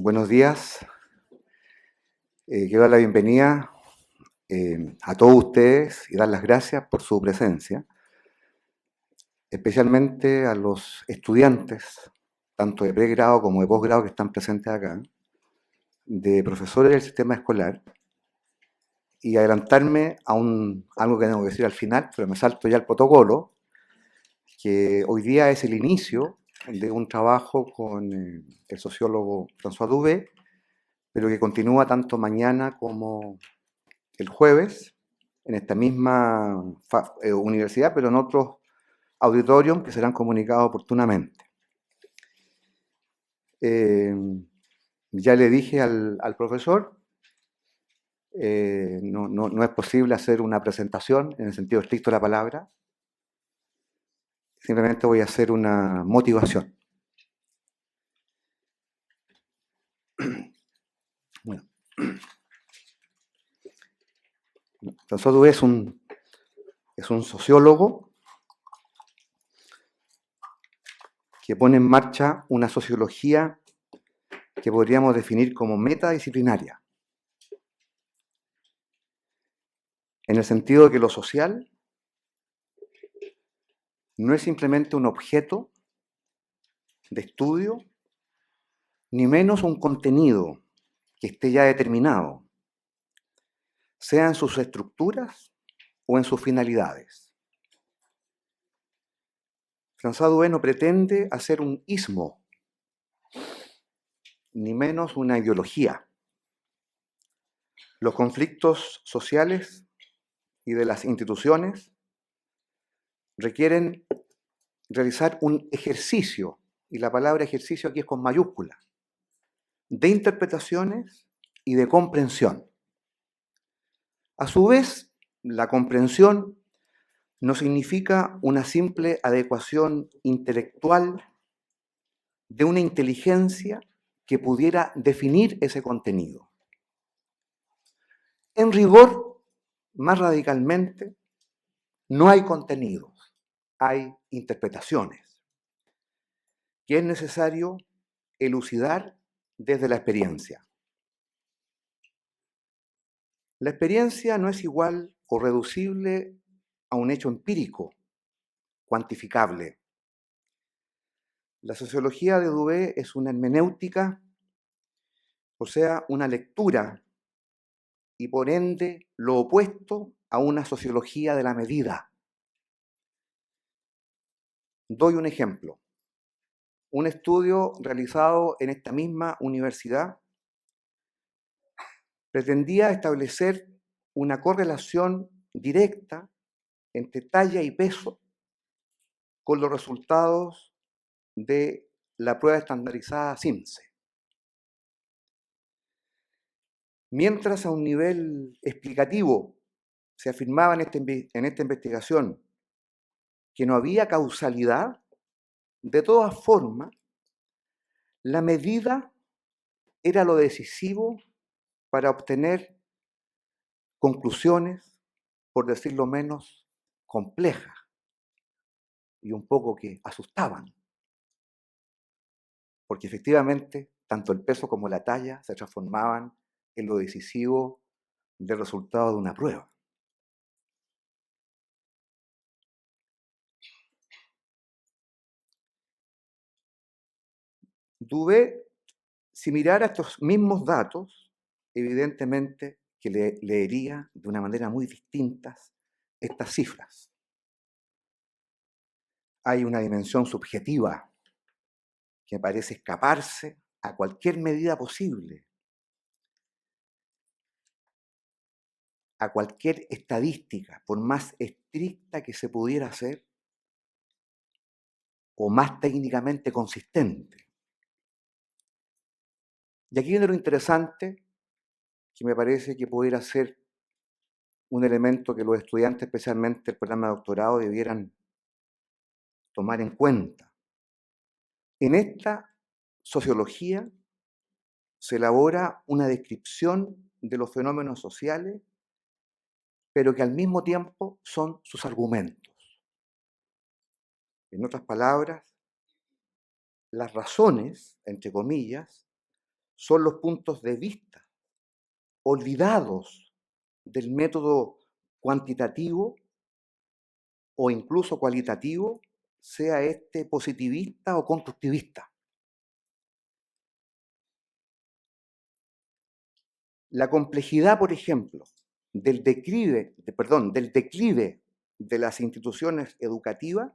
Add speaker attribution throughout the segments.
Speaker 1: Buenos días. Quiero dar la bienvenida a todos ustedes y dar las gracias por su presencia, especialmente a los estudiantes, tanto de pregrado como de posgrado que están presentes acá, de profesores del sistema escolar, y adelantarme a algo que tengo que decir al final, pero me salto ya el protocolo, que hoy día es el inicio de un trabajo con el sociólogo François Dubé, pero que continúa tanto mañana como el jueves en esta misma universidad, pero en otros auditorios que serán comunicados oportunamente. Ya le dije al profesor, no es posible hacer una presentación en el sentido estricto de la palabra, simplemente voy a hacer una motivación. Bueno, François Dubé es un sociólogo que pone en marcha una sociología que podríamos definir como metadisciplinaria, en el sentido de que lo social no es simplemente un objeto de estudio, ni menos un contenido que esté ya determinado, sea en sus estructuras o en sus finalidades. François Dubé no pretende hacer un ismo, ni menos una ideología. Los conflictos sociales y de las instituciones requieren realizar un ejercicio, y la palabra ejercicio aquí es con mayúscula, de interpretaciones y de comprensión. A su vez, la comprensión no significa una simple adecuación intelectual de una inteligencia que pudiera definir ese contenido. En rigor, más radicalmente, no hay contenidos, hay interpretaciones, que es necesario elucidar desde la experiencia. La experiencia no es igual o reducible a un hecho empírico, cuantificable. La sociología de Dubé es una hermenéutica, o sea, una lectura, y por ende lo opuesto a una sociología de la medida. Doy un ejemplo. Un estudio realizado en esta misma universidad pretendía establecer una correlación directa entre talla y peso con los resultados de la prueba estandarizada SIMSE. Mientras a un nivel explicativo se afirmaba en esta investigación que no había causalidad, de todas formas, la medida era lo decisivo para obtener conclusiones, por decirlo menos, complejas y un poco que asustaban, porque efectivamente tanto el peso como la talla se transformaban en lo decisivo del resultado de una prueba. Dubé, si mirara estos mismos datos, evidentemente que leería de una manera muy distinta estas cifras. Hay una dimensión subjetiva que parece escaparse a cualquier medida posible, a cualquier estadística, por más estricta que se pudiera hacer, o más técnicamente consistente. Y aquí viene lo interesante, que me parece que pudiera ser un elemento que los estudiantes, especialmente el programa de doctorado, debieran tomar en cuenta. En esta sociología se elabora una descripción de los fenómenos sociales, pero que al mismo tiempo son sus argumentos. En otras palabras, las razones, entre comillas, son los puntos de vista olvidados del método cuantitativo o incluso cualitativo, sea este positivista o constructivista. La complejidad, por ejemplo, del declive de las instituciones educativas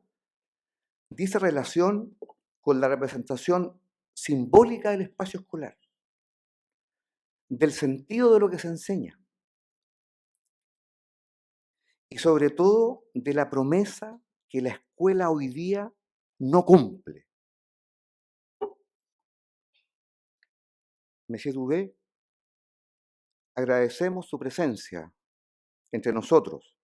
Speaker 1: dice relación con la representación simbólica del espacio escolar, del sentido de lo que se enseña y sobre todo de la promesa que la escuela hoy día no cumple. Monsieur Dubé, agradecemos su presencia entre nosotros,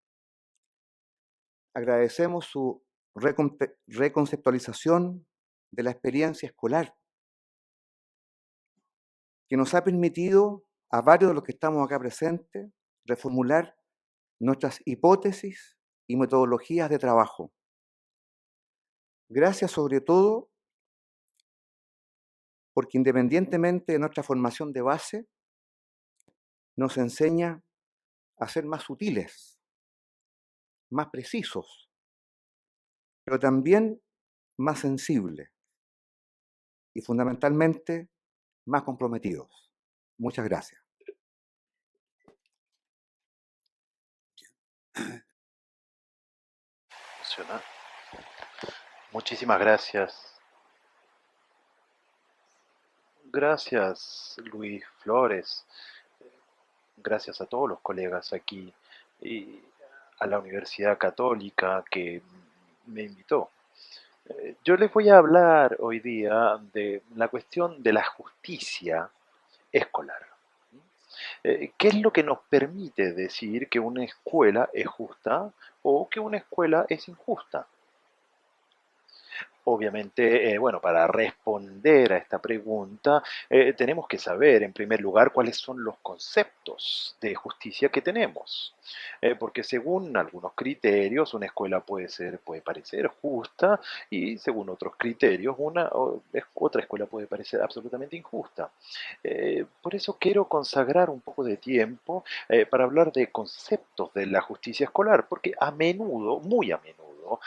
Speaker 1: agradecemos su reconceptualización de la experiencia escolar, que nos ha permitido a varios de los que estamos acá presentes reformular nuestras hipótesis y metodologías de trabajo. Gracias sobre todo porque independientemente de nuestra formación de base, nos enseña a ser más sutiles, más precisos, pero también más sensibles y fundamentalmente más comprometidos. Muchas gracias.
Speaker 2: Funciona. Muchísimas gracias. Gracias, Luis Flores. Gracias a todos los colegas aquí y a la Universidad Católica que me invitó. Yo les voy a hablar hoy día de la cuestión de la justicia escolar. ¿Qué es lo que nos permite decir que una escuela es justa o que una escuela es injusta? Obviamente, bueno, para responder a esta pregunta, tenemos que saber, en primer lugar, cuáles son los conceptos de justicia que tenemos. Porque según algunos criterios, una escuela puede parecer justa y según otros criterios, otra escuela puede parecer absolutamente injusta. Por eso quiero consagrar un poco de tiempo para hablar de conceptos de la justicia escolar, porque a menudo, muy a menudo,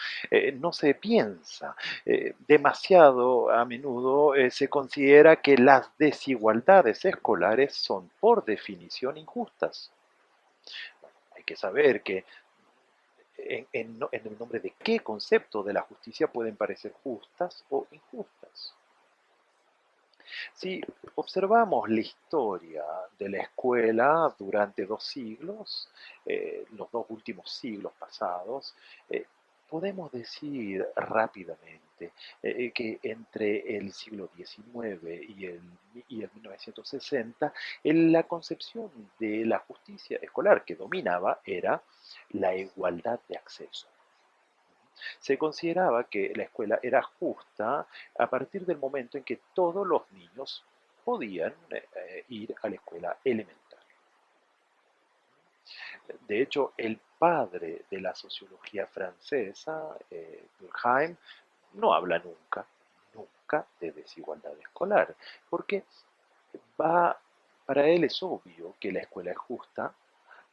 Speaker 2: no se piensa demasiado a menudo se considera que las desigualdades escolares son por definición injustas. Bueno, hay que saber que en el nombre de qué concepto de la justicia pueden parecer justas o injustas. Si observamos la historia de la escuela durante 2 siglos, los 2 últimos siglos pasados, podemos decir rápidamente que entre el siglo XIX y el 1960, la concepción de la justicia escolar que dominaba era la igualdad de acceso. Se consideraba que la escuela era justa a partir del momento en que todos los niños podían ir a la escuela elemental. De hecho, el padre de la sociología francesa, Durkheim, no habla nunca de desigualdad escolar, porque va, para él es obvio que la escuela es justa,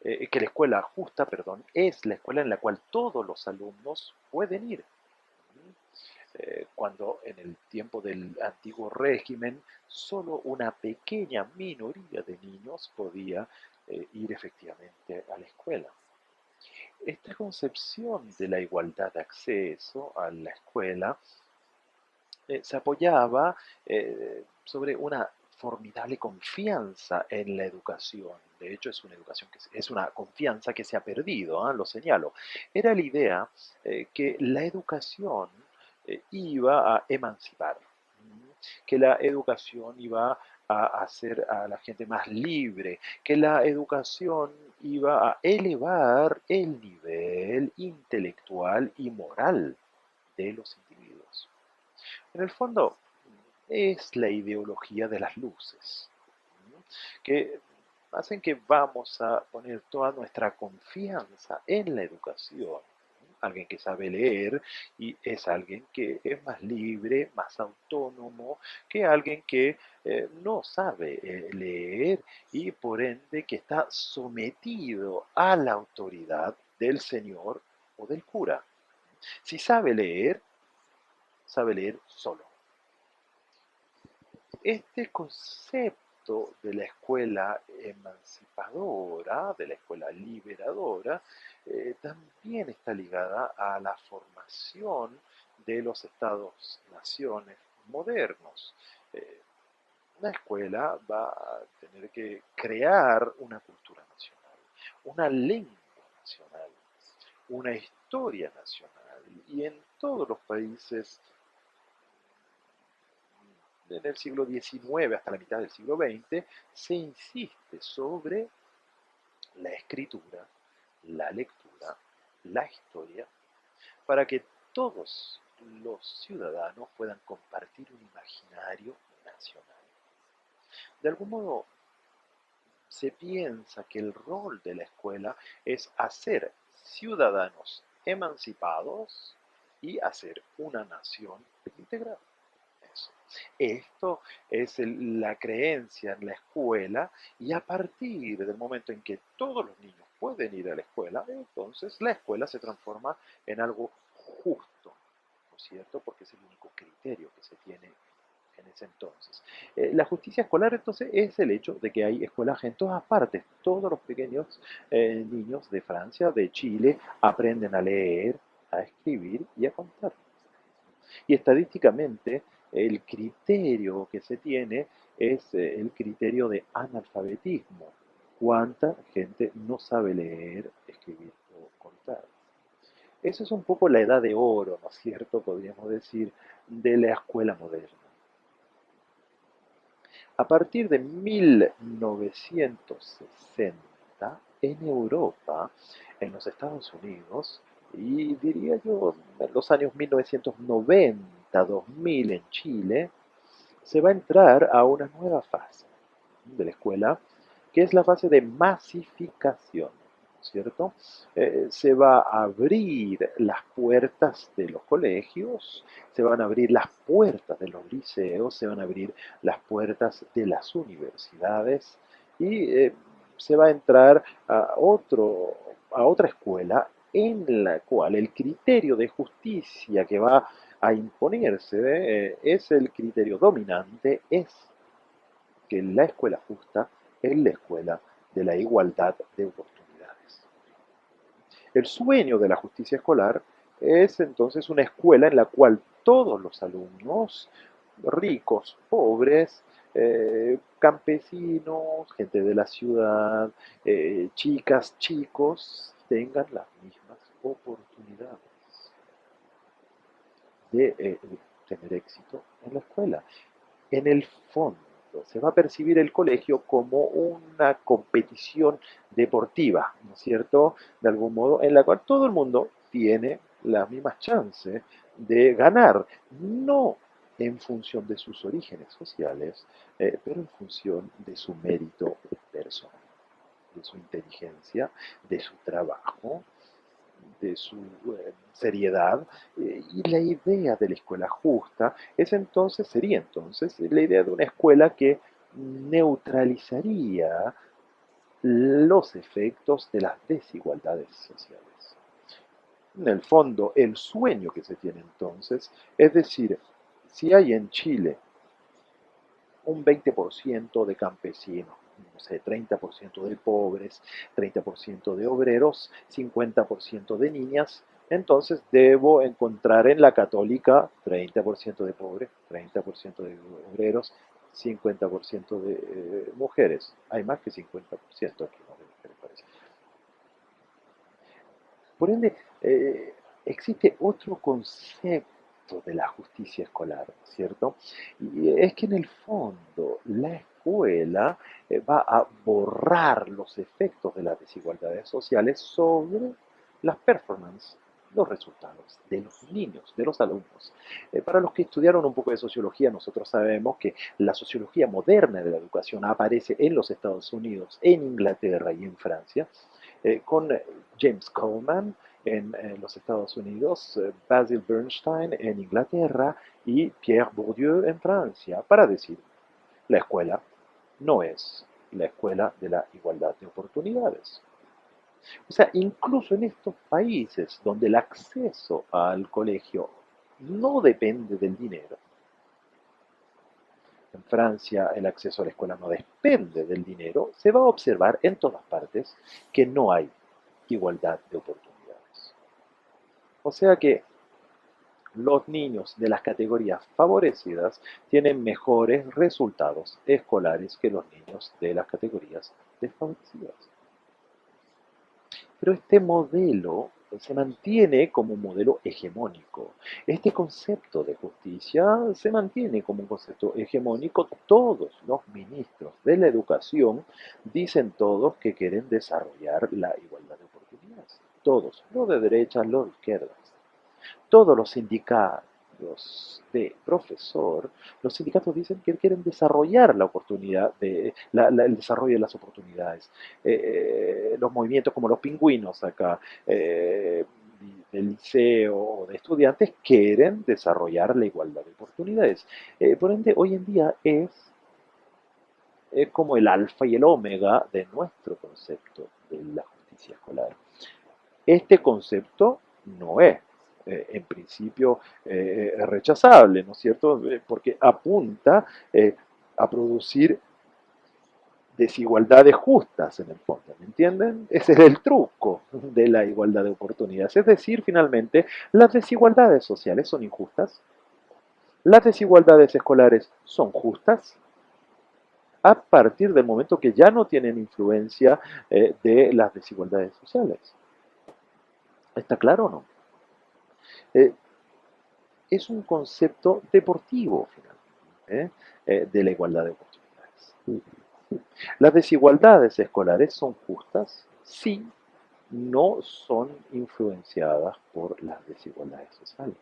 Speaker 2: que la escuela justa, perdón, es la escuela en la cual todos los alumnos pueden ir. Cuando en el tiempo del antiguo régimen solo una pequeña minoría de niños podía ir efectivamente a la escuela. Esta concepción de la igualdad de acceso a la escuela se apoyaba sobre una formidable confianza en la educación. De hecho, es una educación es una confianza que se ha perdido, ¿eh? Lo señalo. Era la idea que la educación iba a emancipar, que la educación iba a hacer a la gente más libre, que la educación iba a elevar el nivel intelectual y moral de los individuos. En el fondo, es la ideología de las luces, que hacen que vamos a poner toda nuestra confianza en la educación, alguien que sabe leer y es alguien que es más libre, más autónomo que alguien que no sabe leer y por ende que está sometido a la autoridad del señor o del cura. Si sabe leer solo. Este concepto de la escuela emancipadora, de la escuela liberadora, también está ligada a la formación de los estados-naciones modernos. Eh, la escuela va a tener que crear una cultura nacional, una lengua nacional, una historia nacional, y en todos los países en el siglo XIX hasta la mitad del siglo XX, se insiste sobre la escritura, la lectura, la historia, para que todos los ciudadanos puedan compartir un imaginario nacional. De algún modo, se piensa que el rol de la escuela es hacer ciudadanos emancipados y hacer una nación integrada. Eso. Esto es la creencia en la escuela y a partir del momento en que todos los niños pueden ir a la escuela, entonces la escuela se transforma en algo justo, ¿no es cierto? Porque es el único criterio que se tiene en ese entonces. La justicia escolar entonces es el hecho de que hay escuelas en todas partes. Todos los pequeños niños de Francia, de Chile, aprenden a leer, a escribir y a contar. Y estadísticamente el criterio que se tiene es el criterio de analfabetismo. ¿Cuánta gente no sabe leer, escribir o contar? Eso es un poco la edad de oro, ¿no es cierto? Podríamos decir, de la escuela moderna. A partir de 1960, en Europa, en los Estados Unidos, y diría yo en los años 1990, 2000 en Chile, se va a entrar a una nueva fase de la escuela, que es la fase de masificación, ¿cierto? Se va a abrir las puertas de los colegios, se van a abrir las puertas de los liceos, se van a abrir las puertas de las universidades y se va a entrar a otra escuela en la cual el criterio de justicia que va a imponerse es el criterio dominante, es que la escuela justa es la escuela de la igualdad de oportunidades. El sueño de la justicia escolar es entonces una escuela en la cual todos los alumnos, ricos, pobres, campesinos, gente de la ciudad, chicas, chicos, tengan las mismas oportunidades de tener éxito en la escuela. En el fondo, se va a percibir el colegio como una competición deportiva, ¿no es cierto? De algún modo, en la cual todo el mundo tiene las mismas chances de ganar, no en función de sus orígenes sociales, pero en función de su mérito personal, de su inteligencia, de su trabajo, de su seriedad, y la idea de la escuela justa sería entonces la idea de una escuela que neutralizaría los efectos de las desigualdades sociales. En el fondo, el sueño que se tiene entonces es decir, si hay en Chile un 20% de campesinos, no sé, 30% de pobres, 30% de obreros, 50% de niñas, entonces debo encontrar en la católica 30% de pobres, 30% de obreros, 50% de mujeres. Hay más que 50% aquí, ¿no? De mujeres, parece. Por ende, existe otro concepto de la justicia escolar, ¿cierto? Y es que en el fondo la escuela va a borrar los efectos de las desigualdades sociales sobre las performances, los resultados de los niños, de los alumnos. Para los que estudiaron un poco de sociología, nosotros sabemos que la sociología moderna de la educación aparece en los Estados Unidos, en Inglaterra y en Francia, con James Coleman en los Estados Unidos, Basil Bernstein en Inglaterra y Pierre Bourdieu en Francia, para decir, la escuela no es la escuela de la igualdad de oportunidades. O sea, incluso en estos países donde el acceso al colegio no depende del dinero, en Francia el acceso a la escuela no depende del dinero, se va a observar en todas partes que no hay igualdad de oportunidades. O sea que los niños de las categorías favorecidas tienen mejores resultados escolares que los niños de las categorías desfavorecidas. Pero este modelo se mantiene como un modelo hegemónico. Este concepto de justicia se mantiene como un concepto hegemónico. Todos los ministros de la educación dicen todos que quieren desarrollar la igualdad de oportunidades. Todos, los de derecha, los de izquierda. Todos los sindicatos de profesor, los sindicatos dicen que quieren desarrollar la oportunidad el desarrollo de las oportunidades. Los movimientos como los pingüinos acá, del liceo o de estudiantes, quieren desarrollar la igualdad de oportunidades. Por ende, hoy en día es como el alfa y el omega de nuestro concepto de la justicia escolar. Este concepto no es, en principio, rechazable, ¿no es cierto? Porque apunta a producir desigualdades justas en el fondo, ¿me entienden? Ese es el truco de la igualdad de oportunidades. Es decir, finalmente, las desigualdades sociales son injustas, las desigualdades escolares son justas, a partir del momento que ya no tienen influencia de las desigualdades sociales. ¿Está claro o no? Eh, es un concepto deportivo, finalmente, de la igualdad de oportunidades. Las desigualdades escolares son justas si no son influenciadas por las desigualdades sociales.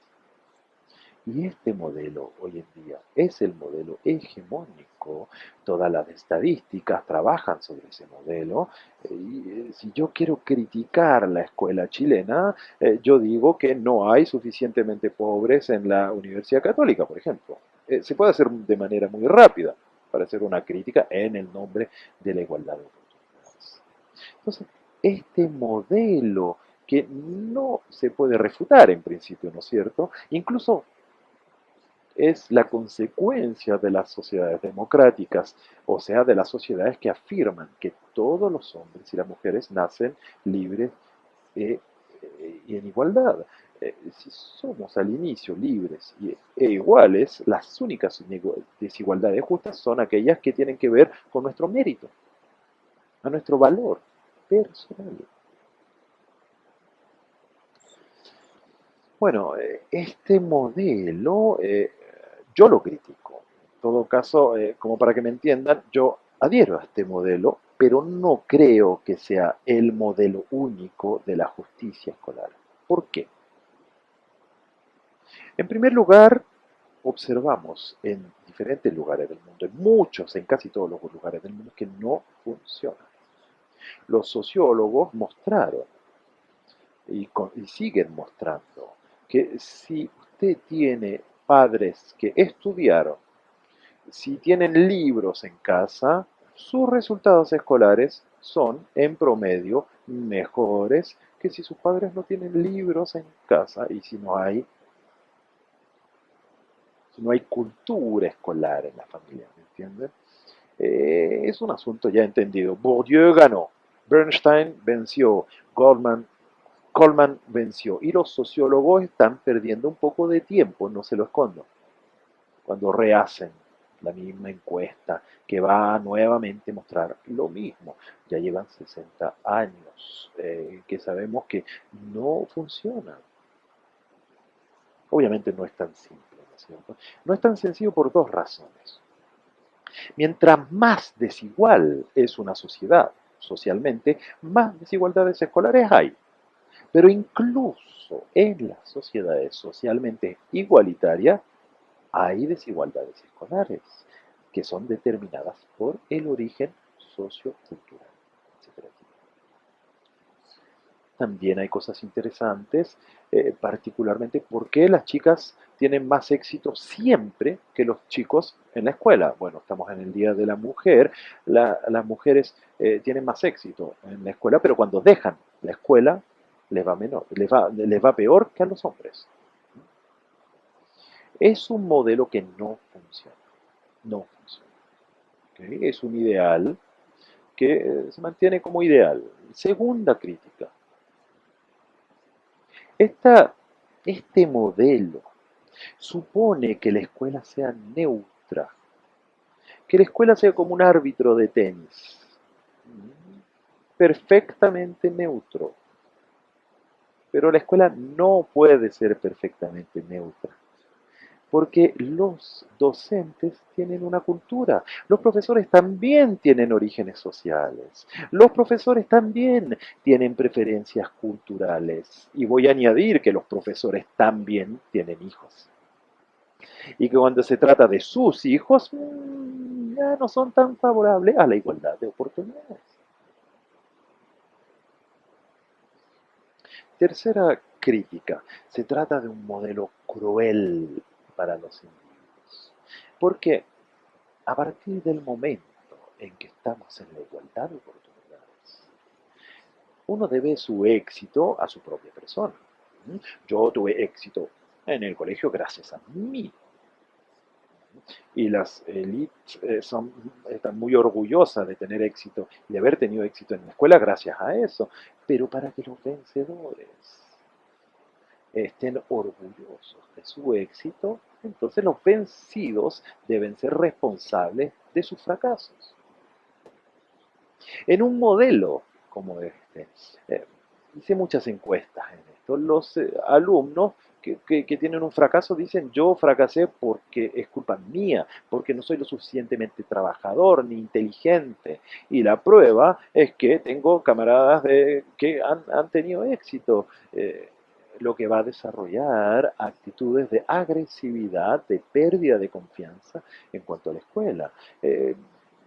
Speaker 2: Y este modelo hoy en día es el modelo hegemónico. Todas las estadísticas trabajan sobre ese modelo. Y si yo quiero criticar la escuela chilena, yo digo que no hay suficientemente pobres en la Universidad Católica, por ejemplo. Se puede hacer de manera muy rápida para hacer una crítica en el nombre de la igualdad de oportunidades. Entonces, este modelo que no se puede refutar en principio, ¿no es cierto? Incluso es la consecuencia de las sociedades democráticas, o sea, de las sociedades que afirman que todos los hombres y las mujeres nacen libres y en igualdad. Si somos al inicio libres e iguales, las únicas desigualdades justas son aquellas que tienen que ver con nuestro mérito, a nuestro valor personal. Bueno, este modelo yo lo critico. En todo caso, como para que me entiendan, yo adhiero a este modelo, pero no creo que sea el modelo único de la justicia escolar. ¿Por qué? En primer lugar, observamos en diferentes lugares del mundo, en muchos, en casi todos los lugares del mundo, que no funciona. Los sociólogos mostraron y siguen mostrando que si usted tiene padres que estudiaron, si tienen libros en casa, sus resultados escolares son en promedio mejores que si sus padres no tienen libros en casa y si no hay cultura escolar en la familia, ¿me entienden? Es un asunto ya entendido. Bourdieu ganó, Bernstein venció, Coleman venció y los sociólogos están perdiendo un poco de tiempo, no se lo escondo, cuando rehacen la misma encuesta que va a nuevamente mostrar lo mismo. Ya llevan 60 años que sabemos que no funciona. Obviamente no es tan simple, ¿no es cierto? No es tan sencillo por dos razones. Mientras más desigual es una sociedad socialmente, más desigualdades escolares hay. Pero incluso en las sociedades socialmente igualitarias hay desigualdades escolares que son determinadas por el origen sociocultural, etcétera. también hay cosas interesantes, particularmente por qué las chicas tienen más éxito siempre que los chicos en la escuela. Bueno, estamos en el Día de la Mujer, las mujeres tienen más éxito en la escuela, pero cuando dejan la escuela les va peor que a los hombres. Es un modelo que no funciona, no funciona. ¿Ok? Es un ideal que se mantiene como ideal. Segunda crítica. Este modelo supone que la escuela sea neutra, que la escuela sea como un árbitro de tenis, perfectamente neutro, pero la escuela no puede ser perfectamente neutra, porque los docentes tienen una cultura, los profesores también tienen orígenes sociales, los profesores también tienen preferencias culturales, y voy a añadir que los profesores también tienen hijos. Y que cuando se trata de sus hijos, ya no son tan favorables a la igualdad de oportunidades. Tercera crítica, se trata de un modelo cruel para los individuos, porque a partir del momento en que estamos en la igualdad de oportunidades, uno debe su éxito a su propia persona. Yo tuve éxito en el colegio gracias a mí, y las élites están muy orgullosas de tener éxito y de haber tenido éxito en la escuela gracias a eso. Pero para que los vencedores estén orgullosos de su éxito, entonces los vencidos deben ser responsables de sus fracasos. En un modelo como este, eh, hice muchas encuestas en esto. Los alumnos que tienen un fracaso dicen yo fracasé porque es culpa mía, porque no soy lo suficientemente trabajador ni inteligente. Y la prueba es que tengo camaradas que han tenido éxito. Lo que va a desarrollar actitudes de agresividad, de pérdida de confianza en cuanto a la escuela. Eh,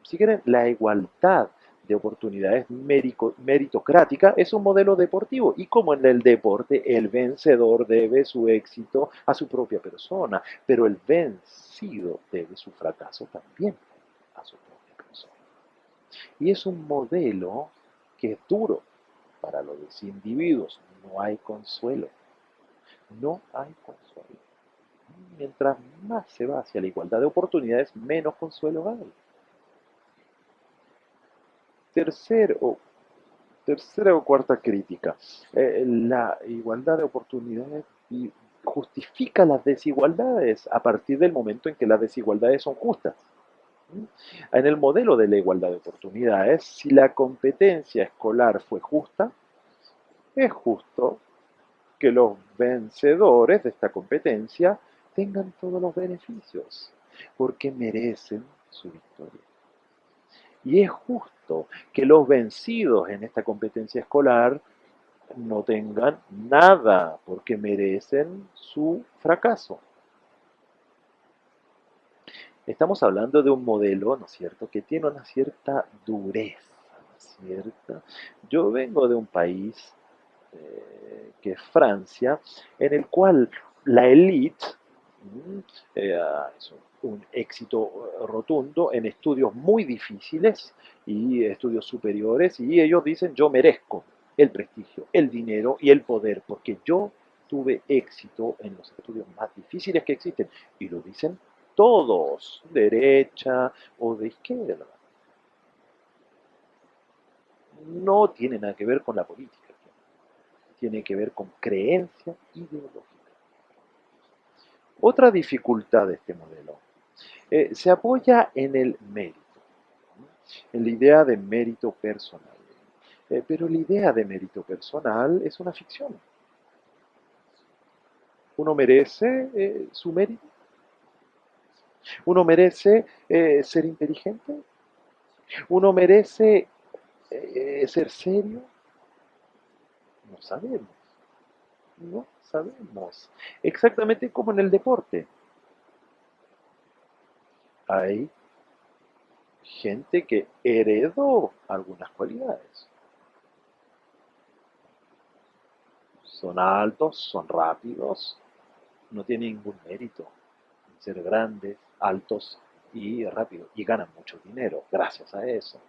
Speaker 2: si quieren, la igualdad de oportunidades meritocrática es un modelo deportivo y como en el deporte el vencedor debe su éxito a su propia persona, pero el vencido debe su fracaso también a su propia persona. Y es un modelo que es duro para los individuos, no hay consuelo, no hay consuelo. Mientras más se va hacia la igualdad de oportunidades, menos consuelo hay. Tercero, Tercera o cuarta crítica. La igualdad de oportunidades justifica las desigualdades a partir del momento en que las desigualdades son justas. En el modelo de la igualdad de oportunidades, si la competencia escolar fue justa, es justo que los vencedores de esta competencia tengan todos los beneficios, porque merecen su victoria. Y es justo que los vencidos en esta competencia escolar no tengan nada, porque merecen su fracaso. Estamos hablando de un modelo, ¿no es cierto?, que tiene una cierta dureza, ¿no es cierto? Yo vengo de un país que es Francia, en el cual la élite es un éxito rotundo en estudios muy difíciles y estudios superiores, y ellos dicen yo merezco el prestigio, el dinero y el poder, porque yo tuve éxito en los estudios más difíciles que existen, y lo dicen todos, derecha o de izquierda. No tiene nada que ver con la política, tiene que ver con creencia ideológica. Otra dificultad de este modelo se apoya en el mérito, en la idea de mérito personal. Pero la idea de mérito personal es una ficción. Uno merece su mérito, uno merece ser inteligente, uno merece ser serio. No sabemos, no sabemos. Exactamente como en el deporte. Hay gente que heredó algunas cualidades. son altos, son rápidos, no tienen ningún mérito en ser grandes, altos y rápidos, y ganan mucho dinero gracias a eso.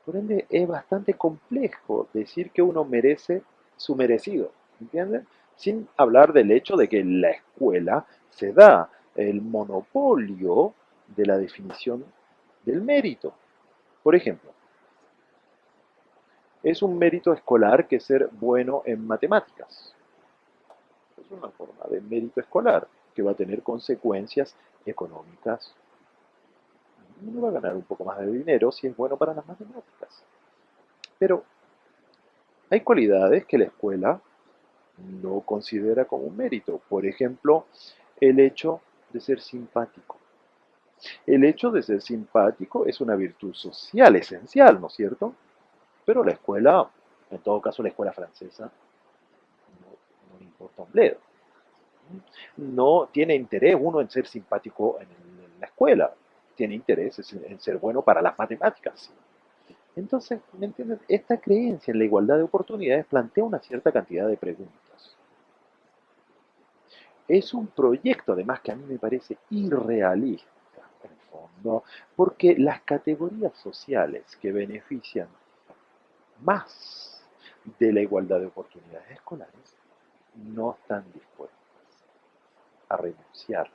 Speaker 2: Por ende, es bastante complejo decir que uno merece su merecido, ¿entiendes? Sin hablar del hecho de que en la escuela se da el monopolio de la definición del mérito. Por ejemplo, es un mérito escolar que ser bueno en matemáticas. Es una forma de mérito escolar que va a tener consecuencias económicas. Uno va a ganar un poco más de dinero si es bueno para las matemáticas. Pero hay cualidades que la escuela no considera como un mérito. Por ejemplo, el hecho de ser simpático. El hecho de ser simpático es una virtud social esencial, ¿no es cierto? Pero la escuela, en todo caso la escuela francesa, no le importa un bledo. No tiene interés uno en ser simpático en la escuela, tiene interés en ser bueno para las matemáticas. Entonces, ¿me entiendes? Esta creencia en la igualdad de oportunidades plantea una cierta cantidad de preguntas. Es un proyecto, además, que a mí me parece irrealista, en el fondo, porque las categorías sociales que benefician más de la igualdad de oportunidades escolares no están dispuestas a renunciar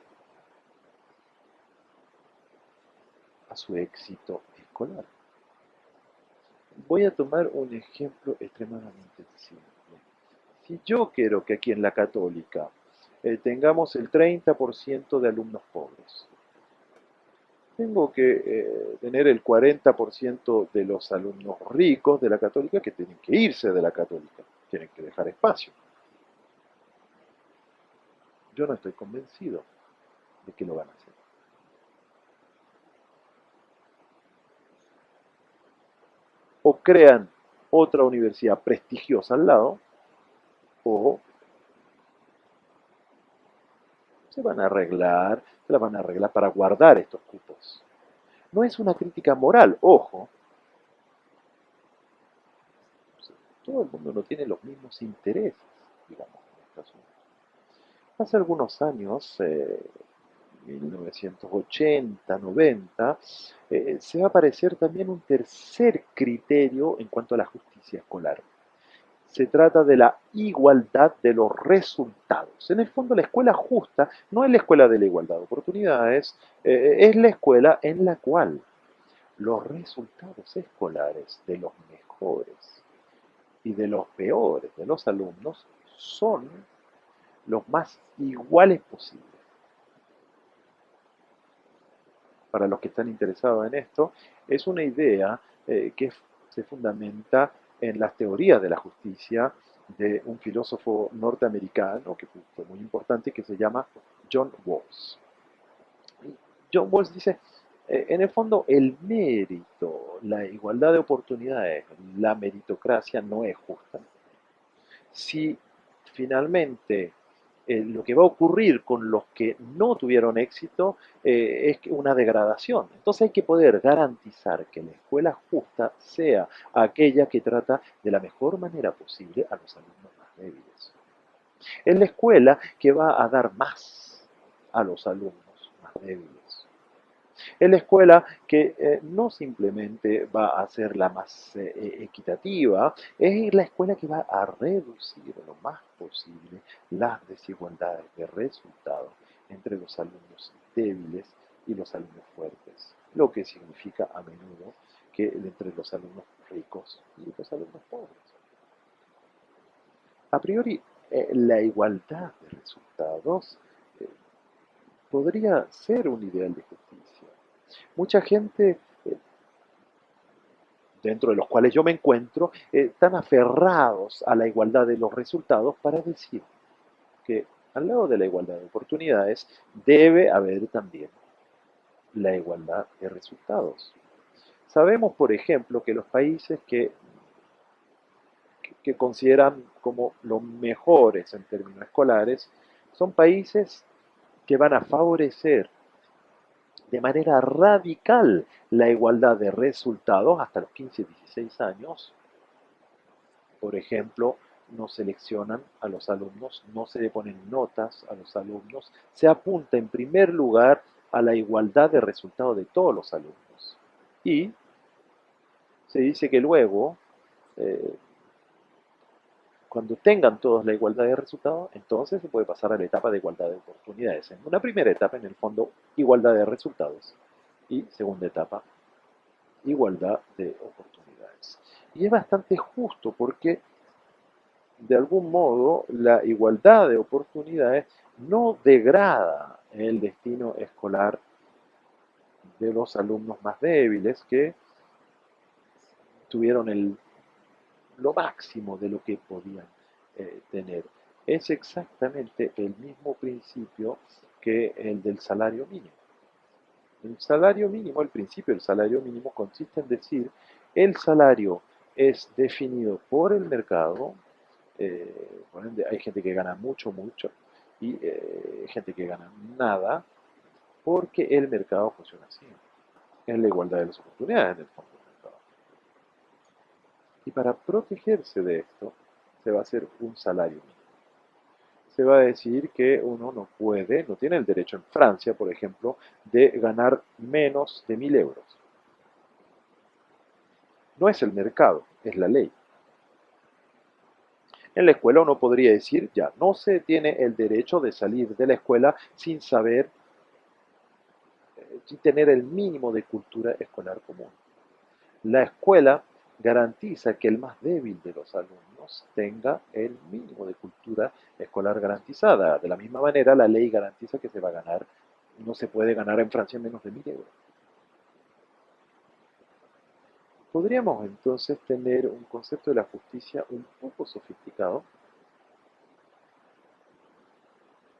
Speaker 2: a su éxito escolar. Voy a tomar un ejemplo extremadamente simple. Si yo quiero que aquí en la Católica tengamos el 30% de alumnos pobres, tengo que tener el 40% de los alumnos ricos de la Católica que tienen que irse de la Católica, tienen que dejar espacio. Yo no estoy convencido de que lo van a hacer. O crean otra universidad prestigiosa al lado, o se la van a arreglar para guardar estos cupos. No es una crítica moral, ojo, todo el mundo no tiene los mismos intereses, digamos, en este asunto. Hace algunos años, 1980, 90, se va a aparecer también un tercer criterio en cuanto a la justicia escolar. Se trata de la igualdad de los resultados. En el fondo, la escuela justa no es la escuela de la igualdad de oportunidades, es la escuela en la cual los resultados escolares de los mejores y de los peores de los alumnos son los más iguales posibles. Para los que están interesados en esto, es una idea que se fundamenta en las teorías de la justicia de un filósofo norteamericano que fue muy importante, que se llama John Rawls. John Rawls dice, en el fondo, el mérito, la igualdad de oportunidades, la meritocracia no es justa. Si finalmente lo que va a ocurrir con los que no tuvieron éxito es una degradación. Entonces hay que poder garantizar que la escuela justa sea aquella que trata de la mejor manera posible a los alumnos más débiles. Es la escuela que va a dar más a los alumnos más débiles. Es la escuela que no simplemente va a ser la más equitativa, es la escuela que va a reducir lo más posible las desigualdades de resultados entre los alumnos débiles y los alumnos fuertes, lo que significa a menudo que entre los alumnos ricos y los alumnos pobres. A priori, la igualdad de resultados eh, podría ser un ideal de justicia. Mucha gente, dentro de los cuales yo me encuentro, están aferrados a la igualdad de los resultados para decir que al lado de la igualdad de oportunidades debe haber también la igualdad de resultados. Sabemos, por ejemplo, que los países que consideran como los mejores en términos escolares son países que van a favorecer de manera radical la igualdad de resultados hasta los 15, 16 años. Por ejemplo, no seleccionan a los alumnos, no se le ponen notas a los alumnos, se apunta en primer lugar a la igualdad de resultados de todos los alumnos. Y se dice que luego, eh, cuando tengan todos la igualdad de resultados, entonces se puede pasar a la etapa de igualdad de oportunidades. En una primera etapa, en el fondo, igualdad de resultados. Y segunda etapa, igualdad de oportunidades. Y es bastante justo porque, de algún modo, la igualdad de oportunidades no degrada el destino escolar de los alumnos más débiles que tuvieron lo máximo de lo que podían tener. Es exactamente el mismo principio que el del salario mínimo. El salario mínimo, el principio del salario mínimo consiste en decir, el salario es definido por el mercado, por ende, hay gente que gana mucho, mucho, y gente que gana nada, porque el mercado funciona así. Es la igualdad de las oportunidades en el fondo del mercado. Y para protegerse de esto, se va a hacer un salario mínimo. Se va a decir que uno no puede, no tiene el derecho en Francia, por ejemplo, de ganar menos de 1.000 euros. No es el mercado, es la ley. En la escuela uno podría decir, ya, no se tiene el derecho de salir de la escuela sin saber, sin tener el mínimo de cultura escolar común. La escuela garantiza que el más débil de los alumnos tenga el mínimo de cultura escolar garantizada. De la misma manera, la ley garantiza que se va a ganar, no se puede ganar en Francia menos de 1.000 euros. Podríamos entonces tener un concepto de la justicia un poco sofisticado,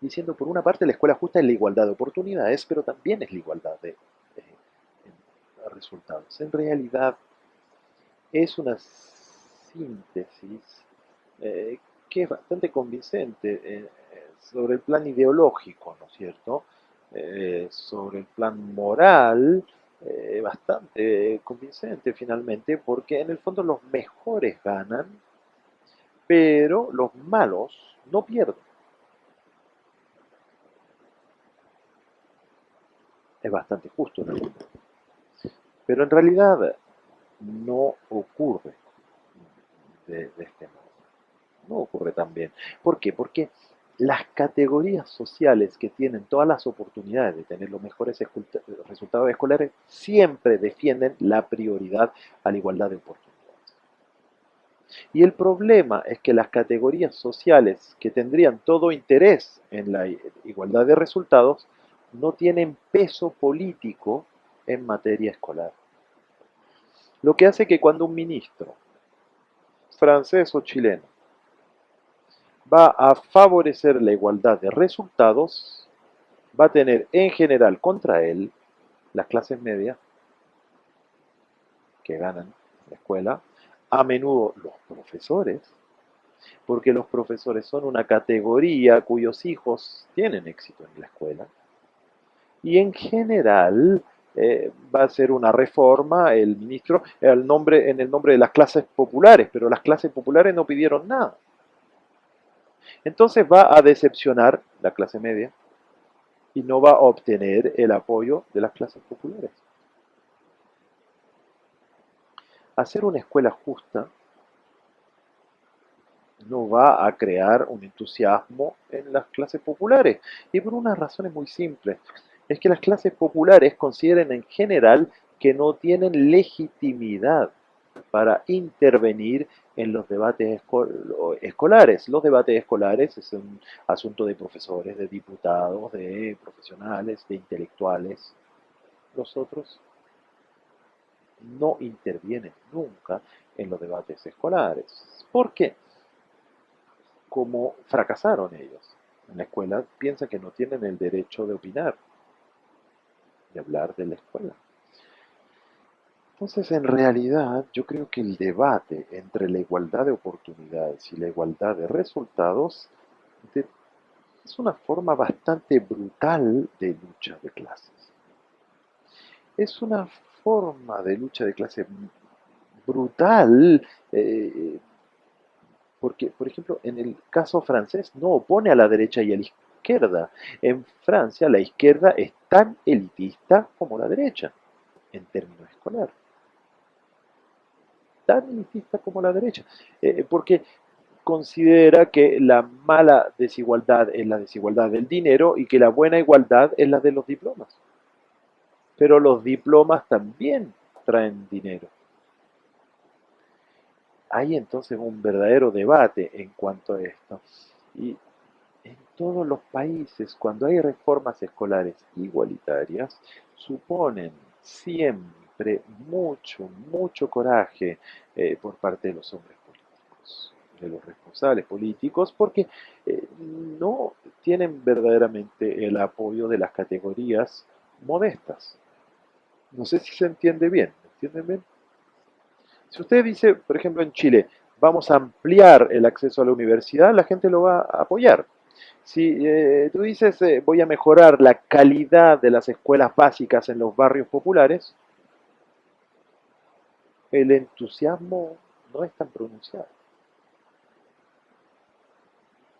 Speaker 2: diciendo por una parte la escuela justa es la igualdad de oportunidades, pero también es la igualdad de resultados. En realidad es una síntesis que es bastante convincente sobre el plan ideológico, ¿no es cierto? Sobre el plan moral, bastante convincente finalmente, porque en el fondo los mejores ganan, pero los malos no pierden. Es bastante justo en el fondo. Pero en realidad no ocurre de este modo. No ocurre tan bien. ¿Por qué? Porque las categorías sociales que tienen todas las oportunidades de tener los mejores resultados escolares siempre defienden la prioridad a la igualdad de oportunidades. Y el problema es que las categorías sociales que tendrían todo interés en la igualdad de resultados no tienen peso político en materia escolar. Lo que hace que cuando un ministro, francés o chileno, va a favorecer la igualdad de resultados, va a tener en general contra él las clases medias que ganan la escuela, a menudo los profesores, porque los profesores son una categoría cuyos hijos tienen éxito en la escuela, y en general va a ser una reforma el ministro en el nombre de las clases populares, pero las clases populares no pidieron nada. Entonces va a decepcionar la clase media y no va a obtener el apoyo de las clases populares. Hacer una escuela justa no va a crear un entusiasmo en las clases populares, y por unas razones muy simples. Es que las clases populares consideran en general que no tienen legitimidad para intervenir en los debates escolares. Los debates escolares es un asunto de profesores, de diputados, de profesionales, de intelectuales. Los otros no intervienen nunca en los debates escolares. ¿Por qué? Como fracasaron ellos en la escuela, piensan que no tienen el derecho de opinar, de hablar de la escuela. Entonces, en realidad, yo creo que el debate entre la igualdad de oportunidades y la igualdad de resultados es una forma bastante brutal de lucha de clases. Es una forma de lucha de clases brutal, Porque, por ejemplo, en el caso francés no opone a la derecha y a la izquierda. En Francia la izquierda es tan elitista como la derecha, en términos escolares. Tan elitista como la derecha. Porque considera que la mala desigualdad es la desigualdad del dinero y que la buena igualdad es la de los diplomas. Pero los diplomas también traen dinero. Hay entonces un verdadero debate en cuanto a esto. Y en todos los países, cuando hay reformas escolares igualitarias, suponen siempre mucho coraje por parte de los hombres políticos, de los responsables políticos, porque no tienen verdaderamente el apoyo de las categorías modestas. No sé si se entiende bien. ¿Me entienden bien? Si usted dice, por ejemplo, en Chile, vamos a ampliar el acceso a la universidad, la gente lo va a apoyar. Si tú dices, voy a mejorar la calidad de las escuelas básicas en los barrios populares, el entusiasmo no es tan pronunciado.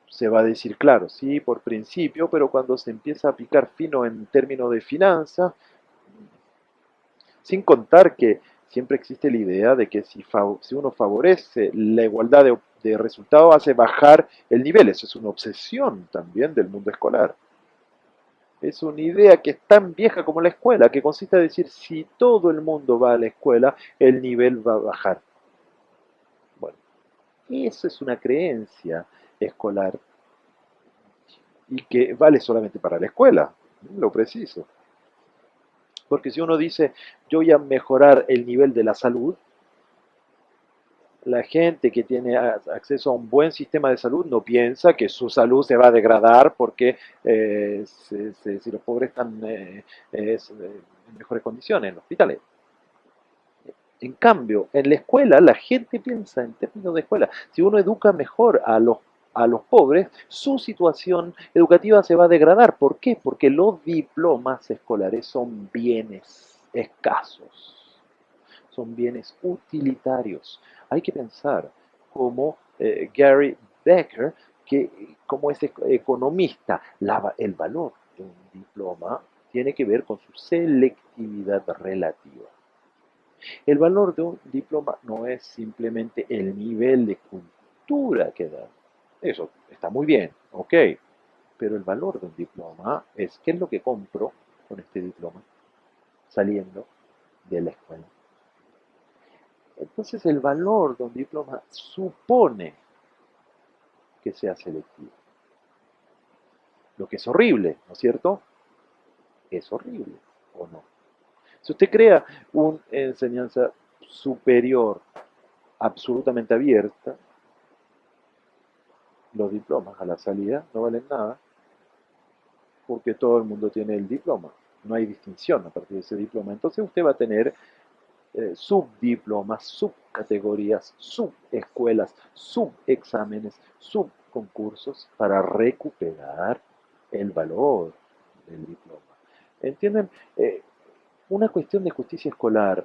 Speaker 2: Se va a decir, claro, sí, por principio, pero cuando se empieza a picar fino en términos de finanzas, sin contar que siempre existe la idea de que si uno favorece la igualdad de resultados, hace bajar el nivel. Eso es una obsesión también del mundo escolar. Es una idea que es tan vieja como la escuela, que consiste en decir, si todo el mundo va a la escuela, el nivel va a bajar. Bueno, eso es una creencia escolar y que vale solamente para la escuela, lo preciso. Porque si uno dice, yo voy a mejorar el nivel de la salud, la gente que tiene acceso a un buen sistema de salud no piensa que su salud se va a degradar porque si los pobres están en mejores condiciones en los hospitales. En cambio, en la escuela la gente piensa en términos de escuela. Si uno educa mejor a los pobres, su situación educativa se va a degradar. ¿Por qué? Porque los diplomas escolares son bienes escasos, son bienes utilitarios. Hay que pensar como Gary Becker, que como es economista, el valor de un diploma tiene que ver con su selectividad relativa. El valor de un diploma no es simplemente el nivel de cultura que da. Eso está muy bien, ok. Pero el valor de un diploma es qué es lo que compro con este diploma saliendo de la escuela. Entonces el valor de un diploma supone que sea selectivo. Lo que es horrible, ¿no es cierto? Es horrible, ¿o no? Si usted crea una enseñanza superior absolutamente abierta, los diplomas a la salida no valen nada porque todo el mundo tiene el diploma. No hay distinción a partir de ese diploma. Entonces usted va a tener subdiplomas, subcategorías, subescuelas, subexámenes, subconcursos para recuperar el valor del diploma. ¿Entienden? Una cuestión de justicia escolar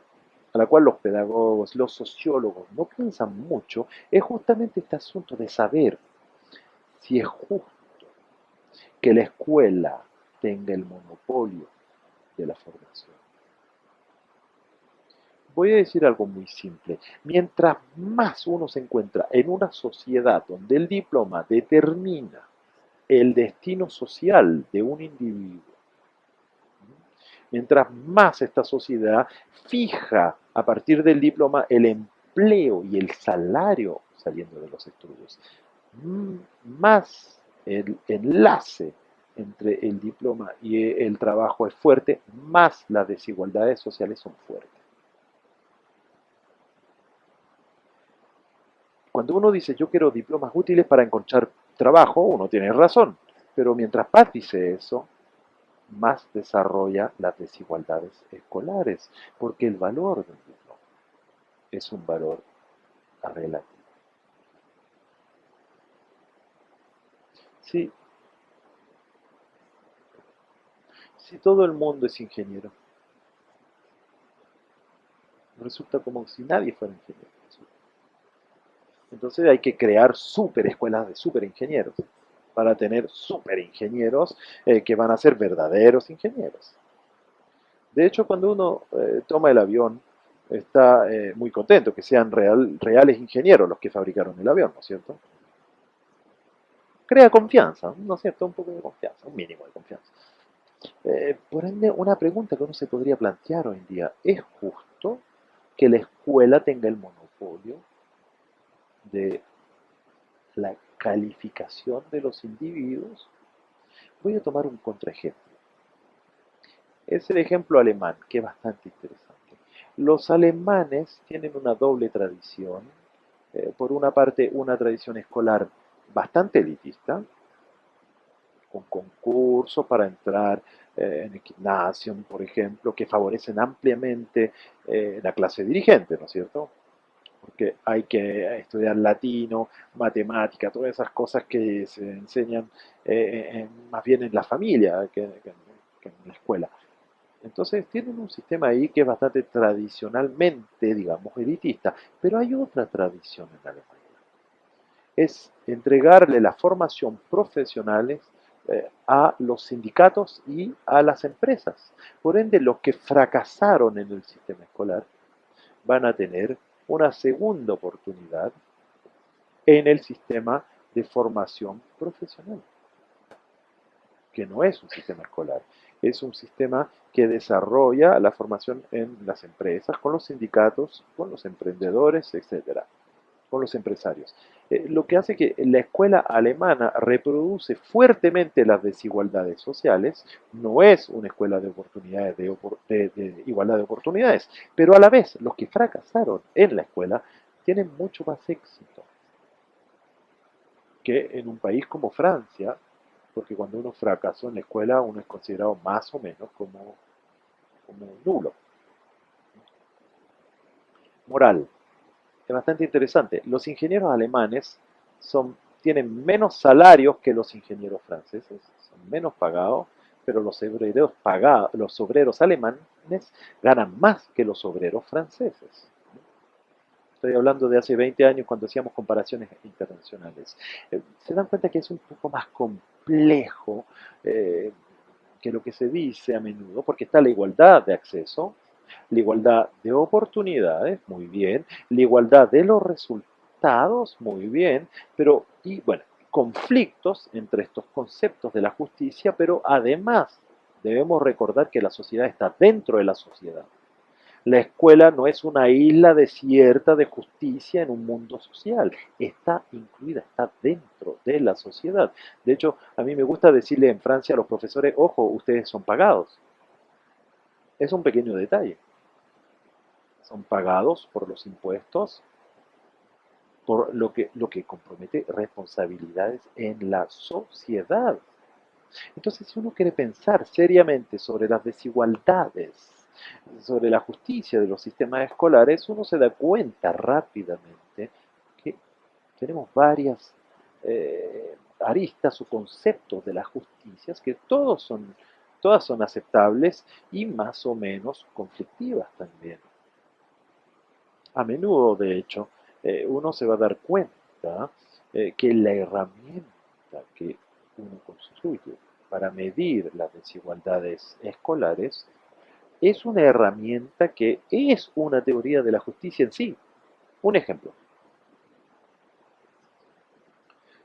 Speaker 2: a la cual los pedagogos, los sociólogos no piensan mucho, es justamente este asunto de saber si es justo que la escuela tenga el monopolio de la formación. Voy a decir algo muy simple. Mientras más uno se encuentra en una sociedad donde el diploma determina el destino social de un individuo, mientras más esta sociedad fija a partir del diploma el empleo y el salario saliendo de los estudios, más el enlace entre el diploma y el trabajo es fuerte, más las desigualdades sociales son fuertes. Cuando uno dice yo quiero diplomas útiles para encontrar trabajo, uno tiene razón, pero mientras más dice eso, más desarrolla las desigualdades escolares, porque el valor del diploma es un valor relativo. Si, si todo el mundo es ingeniero, resulta como si nadie fuera ingeniero. Entonces hay que crear super escuelas de super ingenieros para tener super ingenieros que van a ser verdaderos ingenieros. De hecho, cuando uno toma el avión, está muy contento que sean reales ingenieros los que fabricaron el avión, ¿no es cierto? Crea confianza, ¿no es cierto? Un poco de confianza, un mínimo de confianza. Por ende, una pregunta que uno se podría plantear hoy en día, ¿es justo que la escuela tenga el monopolio de la calificación de los individuos? Voy a tomar un contraejemplo. Es el ejemplo alemán, que es bastante interesante. Los alemanes tienen una doble tradición. Por una parte, una tradición escolar bastante elitista, con concursos para entrar en el gimnasio, por ejemplo, que favorecen ampliamente la clase dirigente, ¿no es cierto? Porque hay que estudiar latino, matemática, todas esas cosas que se enseñan más bien en la familia que en la escuela. Entonces tienen un sistema ahí que es bastante tradicionalmente, digamos, elitista, pero hay otra tradición en Alemania. Es entregarle la formación profesionales a los sindicatos y a las empresas. Por ende, los que fracasaron en el sistema escolar van a tener una segunda oportunidad en el sistema de formación profesional, que no es un sistema escolar, es un sistema que desarrolla la formación en las empresas, con los sindicatos, con los emprendedores, etcétera, con los empresarios. Lo que hace que la escuela alemana reproduce fuertemente las desigualdades sociales, no es una escuela de oportunidades, de igualdad de oportunidades, pero a la vez los que fracasaron en la escuela tienen mucho más éxito que en un país como Francia, porque cuando uno fracasó en la escuela uno es considerado más o menos como nulo. Moral. Es bastante interesante. Los ingenieros alemanes tienen menos salarios que los ingenieros franceses, son menos pagados, pero los obreros alemanes ganan más que los obreros franceses. Estoy hablando de hace 20 años cuando hacíamos comparaciones internacionales. Se dan cuenta que es un poco más complejo que lo que se dice a menudo, porque está la igualdad de acceso, la igualdad de oportunidades, muy bien, la igualdad de los resultados, muy bien, pero, y bueno, conflictos entre estos conceptos de la justicia, pero además debemos recordar que la sociedad está dentro de la sociedad. La escuela no es una isla desierta de justicia en un mundo social, está incluida, está dentro de la sociedad. De hecho, a mí me gusta decirle en Francia a los profesores, ojo, ustedes son pagados. Es un pequeño detalle. Son pagados por los impuestos, por lo que compromete responsabilidades en la sociedad. Entonces, si uno quiere pensar seriamente sobre las desigualdades, sobre la justicia de los sistemas escolares, uno se da cuenta rápidamente que tenemos varias aristas o conceptos de las justicias que todas son aceptables y más o menos conflictivas también. A menudo, de hecho, uno se va a dar cuenta que la herramienta que uno construye para medir las desigualdades escolares es una herramienta que es una teoría de la justicia en sí. Un ejemplo,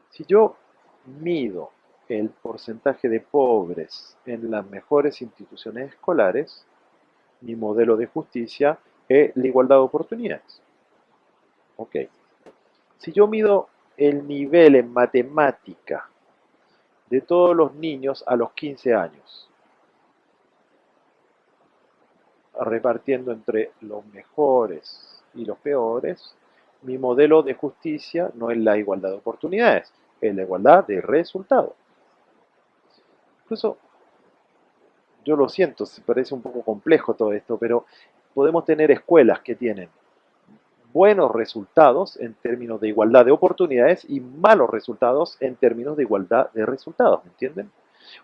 Speaker 2: si yo mido el porcentaje de pobres en las mejores instituciones escolares, mi modelo de justicia es la igualdad de oportunidades. Ok. Si yo mido el nivel en matemática de todos los niños a los 15 años, repartiendo entre los mejores y los peores, mi modelo de justicia no es la igualdad de oportunidades, es la igualdad de resultados. Incluso, yo lo siento, se parece un poco complejo todo esto, pero podemos tener escuelas que tienen buenos resultados en términos de igualdad de oportunidades y malos resultados en términos de igualdad de resultados, ¿me entienden?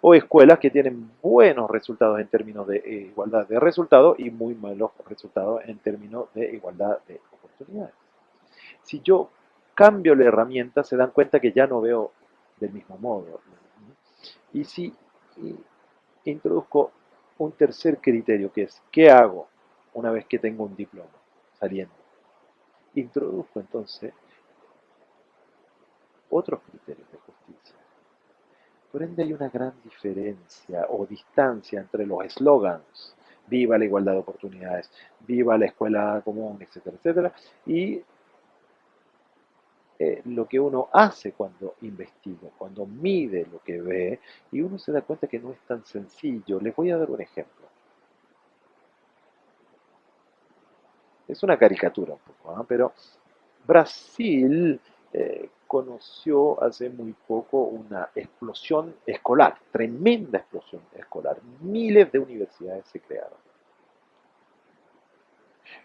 Speaker 2: O escuelas que tienen buenos resultados en términos de igualdad de resultados y muy malos resultados en términos de igualdad de oportunidades. Si yo cambio la herramienta, se dan cuenta que ya no veo del mismo modo. Y si introduzco un tercer criterio, que es, ¿qué hago una vez que tengo un diploma saliendo? Introduzco entonces otros criterios de justicia. Por ende hay una gran diferencia o distancia entre los eslogans, viva la igualdad de oportunidades, viva la escuela común, etcétera, etcétera, y lo que uno hace cuando investiga, cuando mide lo que ve, y uno se da cuenta que no es tan sencillo. Les voy a dar un ejemplo. Es una caricatura un poco, ¿no? Pero Brasil conoció hace muy poco una explosión escolar, tremenda explosión escolar. Miles de universidades se crearon.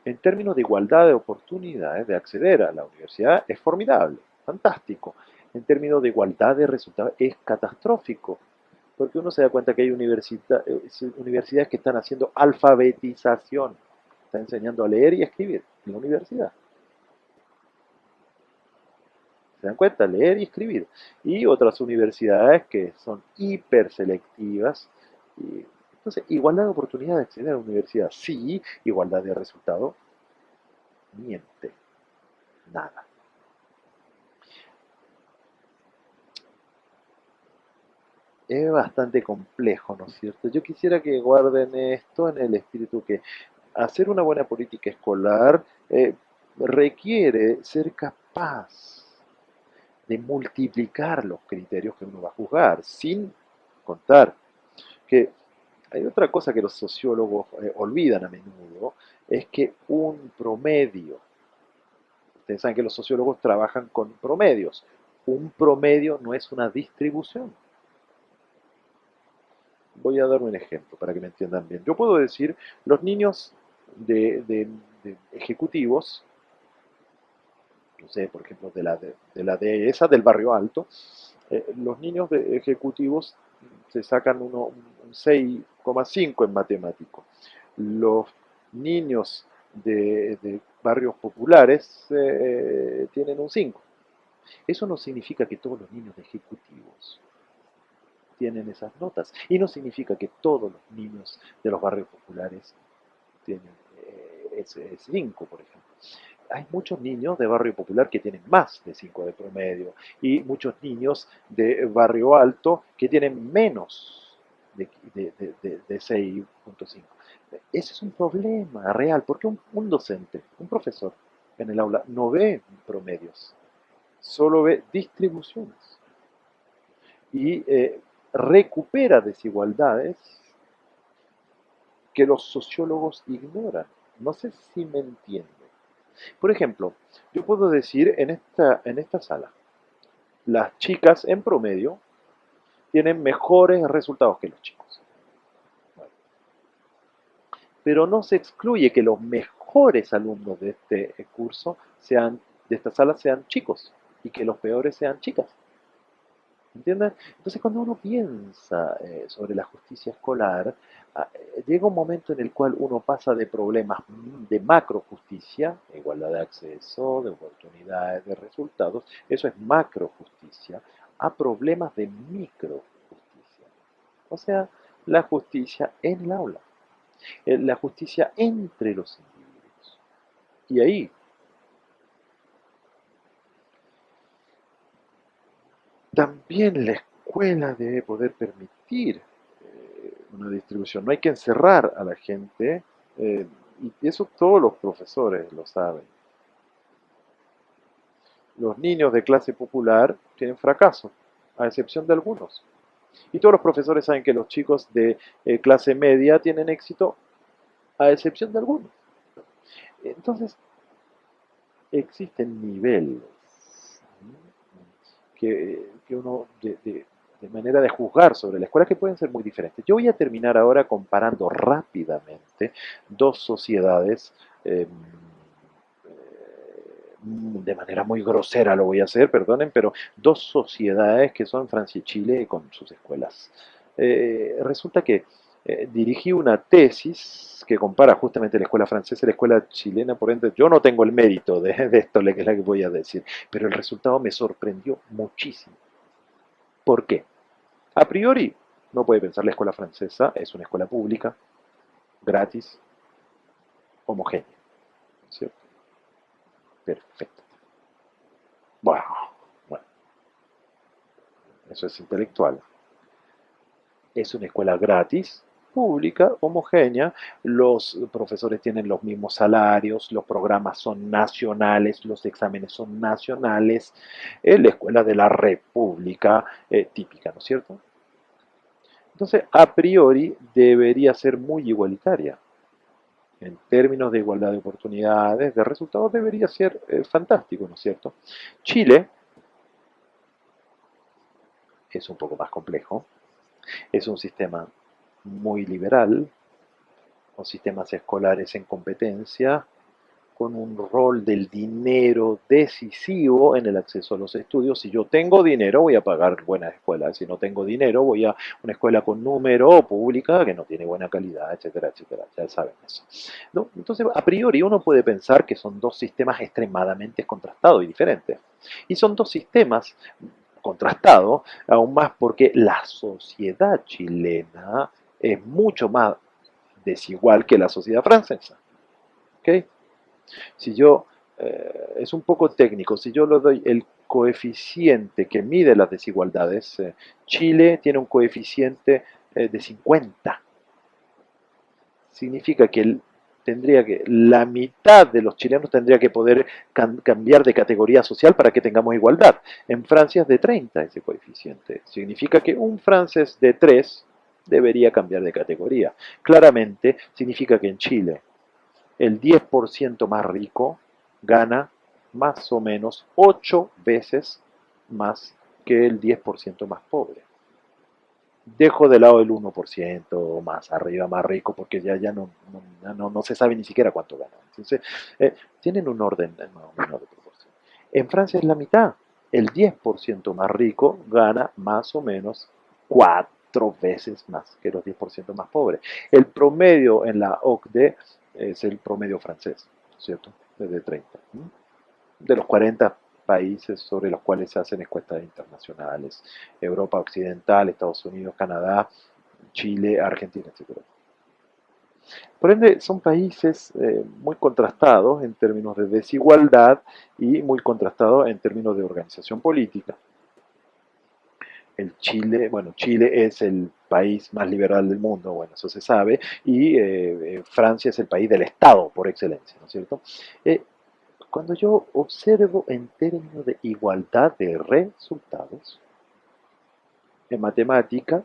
Speaker 2: En términos de igualdad de oportunidades de acceder a la universidad es formidable, fantástico. En términos de igualdad de resultados es catastrófico, porque uno se da cuenta que hay universidades que están haciendo alfabetización, están enseñando a leer y a escribir en la universidad. ¿Se dan cuenta? Leer y escribir. Y otras universidades que son hiper selectivas. Entonces, igualdad de oportunidad de acceder a la universidad, sí, igualdad de resultado, miente, nada. Es bastante complejo, ¿no es cierto? Yo quisiera que guarden esto en el espíritu que hacer una buena política escolar requiere ser capaz de multiplicar los criterios que uno va a juzgar, sin contar que hay otra cosa que los sociólogos olvidan a menudo, es que un promedio, ustedes saben que los sociólogos trabajan con promedios, un promedio no es una distribución. Voy a dar un ejemplo para que me entiendan bien. Yo puedo decir, los niños de ejecutivos, no sé, por ejemplo, de la dehesa del barrio alto, los niños de ejecutivos se sacan un 6,5 en matemático. Los niños de barrios populares tienen un 5. Eso no significa que todos los niños de ejecutivos tienen esas notas. Y no significa que todos los niños de los barrios populares tienen ese 5, por ejemplo. Hay muchos niños de barrio popular que tienen más de 5 de promedio y muchos niños de barrio alto que tienen menos de 6,5. Ese es un problema real, porque un docente, un profesor en el aula no ve promedios, solo ve distribuciones y recupera desigualdades que los sociólogos ignoran. No sé si me entienden. Por ejemplo, yo puedo decir en esta sala, las chicas en promedio tienen mejores resultados que los chicos. Bueno, pero no se excluye que los mejores alumnos de este curso de esta sala sean chicos y que los peores sean chicas. ¿Entienden? Entonces, cuando uno piensa sobre la justicia escolar, llega un momento en el cual uno pasa de problemas de macrojusticia, igualdad de acceso, de oportunidades, de resultados, eso es macrojusticia, a problemas de microjusticia. O sea, la justicia en el aula, la justicia entre los individuos. Y ahí también la escuela debe poder permitir una distribución. No hay que encerrar a la gente, y eso todos los profesores lo saben. Los niños de clase popular tienen fracaso, a excepción de algunos. Y todos los profesores saben que los chicos de clase media tienen éxito, a excepción de algunos. Entonces, existen niveles que uno, de manera de juzgar sobre la escuela que pueden ser muy diferentes. Yo voy a terminar ahora comparando rápidamente dos sociedades, de manera muy grosera lo voy a hacer, perdonen, pero dos sociedades que son Francia y Chile con sus escuelas. Resulta que dirigí una tesis que compara justamente la escuela francesa y la escuela chilena, por ende yo no tengo el mérito de esto, que es lo que voy a decir, pero el resultado me sorprendió muchísimo. ¿Por qué? A priori, no puede pensar la escuela francesa es una escuela pública, gratis, homogénea, ¿cierto? Perfecto. Bueno, bueno, eso es intelectual. Es una escuela gratis, pública, homogénea, los profesores tienen los mismos salarios, los programas son nacionales, los exámenes son nacionales, es la escuela de la república típica, ¿no es cierto? Entonces, a priori, debería ser muy igualitaria. En términos de igualdad de oportunidades, de resultados, debería ser fantástico, ¿no es cierto? Chile es un poco más complejo, es un sistema muy liberal, con sistemas escolares en competencia, con un rol del dinero decisivo en el acceso a los estudios. Si yo tengo dinero, voy a pagar buenas escuelas. Si no tengo dinero, voy a una escuela con número pública que no tiene buena calidad, etcétera, etcétera. Ya saben eso. ¿No? Entonces, a priori, uno puede pensar que son dos sistemas extremadamente contrastados y diferentes. Y son dos sistemas contrastados, aún más porque la sociedad chilena es mucho más desigual que la sociedad francesa. ¿Okay? Si yo, es un poco técnico, si yo le doy el coeficiente que mide las desigualdades, Chile tiene un coeficiente de 50. Significa que tendría que, la mitad de los chilenos tendría que poder cambiar de categoría social para que tengamos igualdad. En Francia es de 30 ese coeficiente. Significa que un francés de 3 debería cambiar de categoría. Claramente significa que en Chile el 10% más rico gana más o menos 8 veces más que el 10% más pobre. Dejo de lado el 1% más arriba, más rico, porque ya no se sabe ni siquiera cuánto gana. Entonces, tienen un orden más o menos de proporción. En Francia es la mitad. El 10% más rico gana más o menos 4 veces más que los 10% más pobres. El promedio en la OCDE es el promedio francés, ¿cierto? Desde 30. De los 40 países sobre los cuales se hacen encuestas internacionales, Europa Occidental, Estados Unidos, Canadá, Chile, Argentina, etc. Por ende, son países muy contrastados en términos de desigualdad y muy contrastados en términos de organización política. Chile es el país más liberal del mundo, bueno, eso se sabe, y Francia es el país del Estado por excelencia, ¿no es cierto? Eh, Cuando yo observo en términos de igualdad de resultados en matemática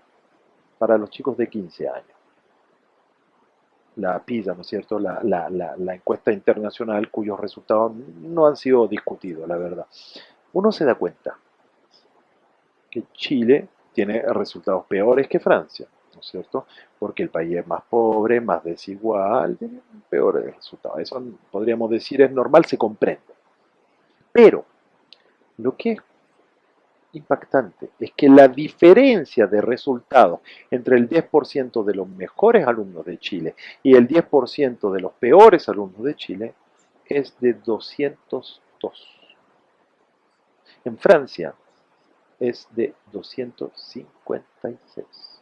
Speaker 2: para los chicos de 15 años, la PISA, ¿no es cierto? La encuesta internacional cuyos resultados no han sido discutidos, la verdad. Uno se da cuenta que Chile tiene resultados peores que Francia, ¿no es cierto? Porque el país es más pobre, más desigual, tiene peores resultados. Eso podríamos decir es normal, se comprende. Pero lo que es impactante es que la diferencia de resultados entre el 10% de los mejores alumnos de Chile y el 10% de los peores alumnos de Chile es de 202. En Francia es de 256.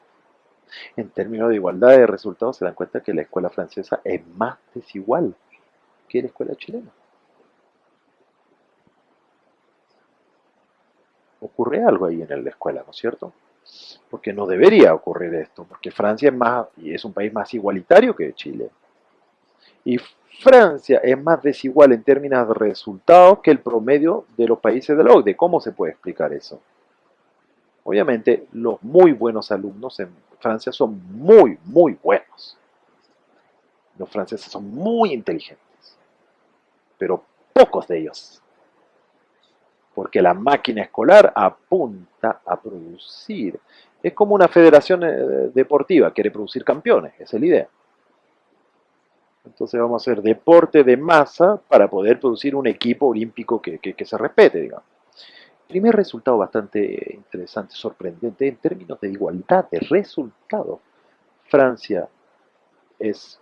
Speaker 2: En términos de igualdad de resultados se dan cuenta que la escuela francesa es más desigual que la escuela chilena. Ocurre algo ahí en la escuela, ¿no es cierto? Porque no debería ocurrir esto, porque Francia es más, y es un país más igualitario que Chile. Y Francia es más desigual en términos de resultados que el promedio de los países de la OCDE. ¿Cómo se puede explicar eso? Obviamente, los muy buenos alumnos en Francia son muy, muy buenos. Los franceses son muy inteligentes, pero pocos de ellos, porque la máquina escolar apunta a producir. Es como una federación deportiva, quiere producir campeones, esa es la idea. Entonces vamos a hacer deporte de masa para poder producir un equipo olímpico que se respete, digamos. Primer resultado bastante interesante, sorprendente, en términos de igualdad de resultados. Francia es,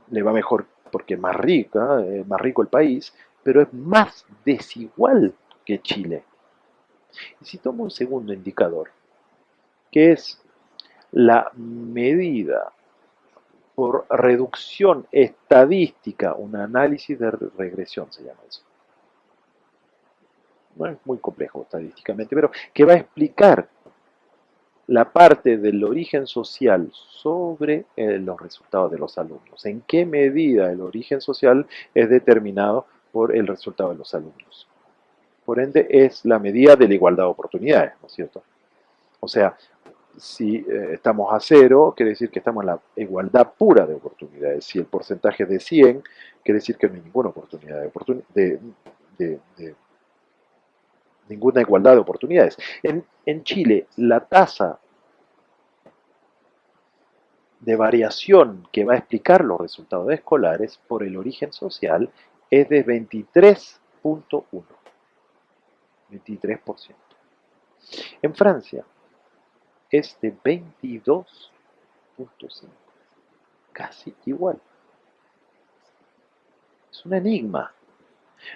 Speaker 2: le va mejor porque es más rica, más rico el país, pero es más desigual que Chile. Y si tomo un segundo indicador, que es la medida por reducción estadística, un análisis de regresión se llama eso. No es muy complejo estadísticamente, pero que va a explicar la parte del origen social sobre los resultados de los alumnos. ¿En qué medida el origen social es determinado por el resultado de los alumnos? Por ende, es la medida de la igualdad de oportunidades, ¿no es cierto? O sea, si estamos a cero, quiere decir que estamos en la igualdad pura de oportunidades. Si el porcentaje es de 100, quiere decir que no hay ninguna oportunidad de ninguna igualdad de oportunidades. En Chile, la tasa de variación que va a explicar los resultados escolares por el origen social es de 23.1, 23%. En Francia es de 22.5, casi igual. Es un enigma.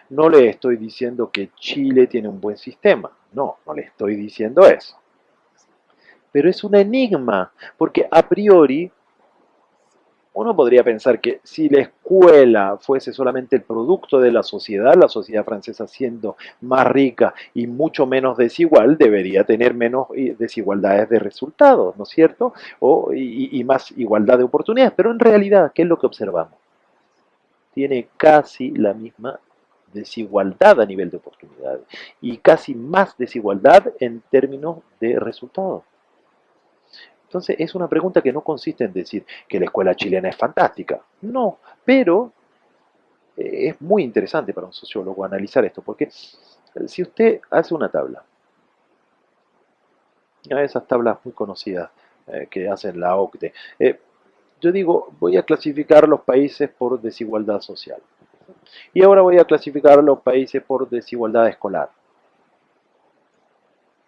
Speaker 2: No le estoy diciendo que Chile tiene un buen sistema, no, no le estoy diciendo eso. Pero es un enigma, porque a priori uno podría pensar que si la escuela fuese solamente el producto de la sociedad francesa siendo más rica y mucho menos desigual, debería tener menos desigualdades de resultados, ¿no es cierto? Y más igualdad de oportunidades. Pero en realidad, ¿qué es lo que observamos? Tiene casi la misma desigualdad a nivel de oportunidades y casi más desigualdad en términos de resultados. Entonces es una pregunta que no consiste en decir que la escuela chilena es fantástica, no, pero es muy interesante para un sociólogo analizar esto, porque si usted hace una tabla, esas tablas muy conocidas que hacen la OCDE, yo digo, voy a clasificar los países por desigualdad social, y ahora voy a clasificar los países por desigualdad escolar.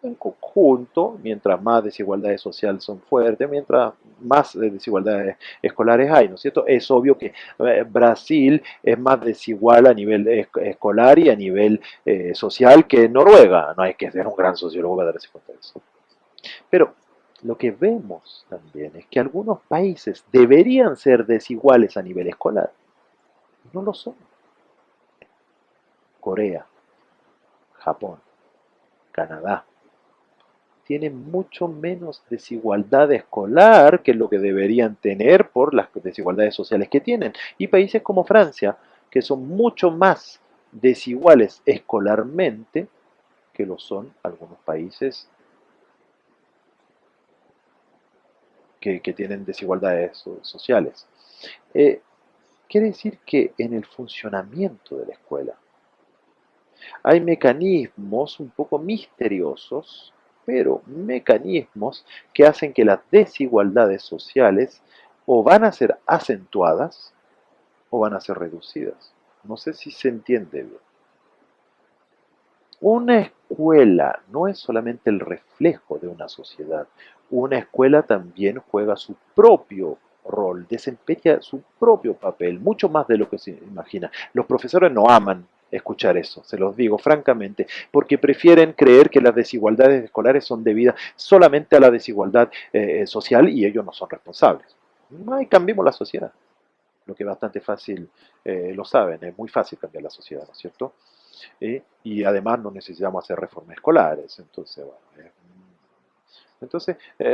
Speaker 2: En conjunto, mientras más desigualdades sociales son fuertes, mientras más desigualdades escolares hay, ¿no es cierto? Es obvio que Brasil es más desigual a nivel escolar y a nivel social que Noruega. No hay que ser un gran sociólogo para darse cuenta de eso. Pero lo que vemos también es que algunos países deberían ser desiguales a nivel escolar. No lo son. Corea, Japón, Canadá, tienen mucho menos desigualdad escolar que lo que deberían tener por las desigualdades sociales que tienen. Y países como Francia, que son mucho más desiguales escolarmente que lo son algunos países que tienen desigualdades sociales. Eh, Quiere decir que en el funcionamiento de la escuela hay mecanismos un poco misteriosos, pero mecanismos que hacen que las desigualdades sociales o van a ser acentuadas o van a ser reducidas. No sé si se entiende bien. Una escuela no es solamente el reflejo de una sociedad. Una escuela también juega su propio rol, desempeña su propio papel, mucho más de lo que se imagina. Los profesores no aman escuchar eso, se los digo francamente, porque prefieren creer que las desigualdades escolares son debidas solamente a la desigualdad social y ellos no son responsables. No, y cambiemos la sociedad, lo que es bastante fácil, lo saben, es muy fácil cambiar la sociedad, ¿no es cierto? Y además no necesitamos hacer reformas escolares. Entonces, bueno,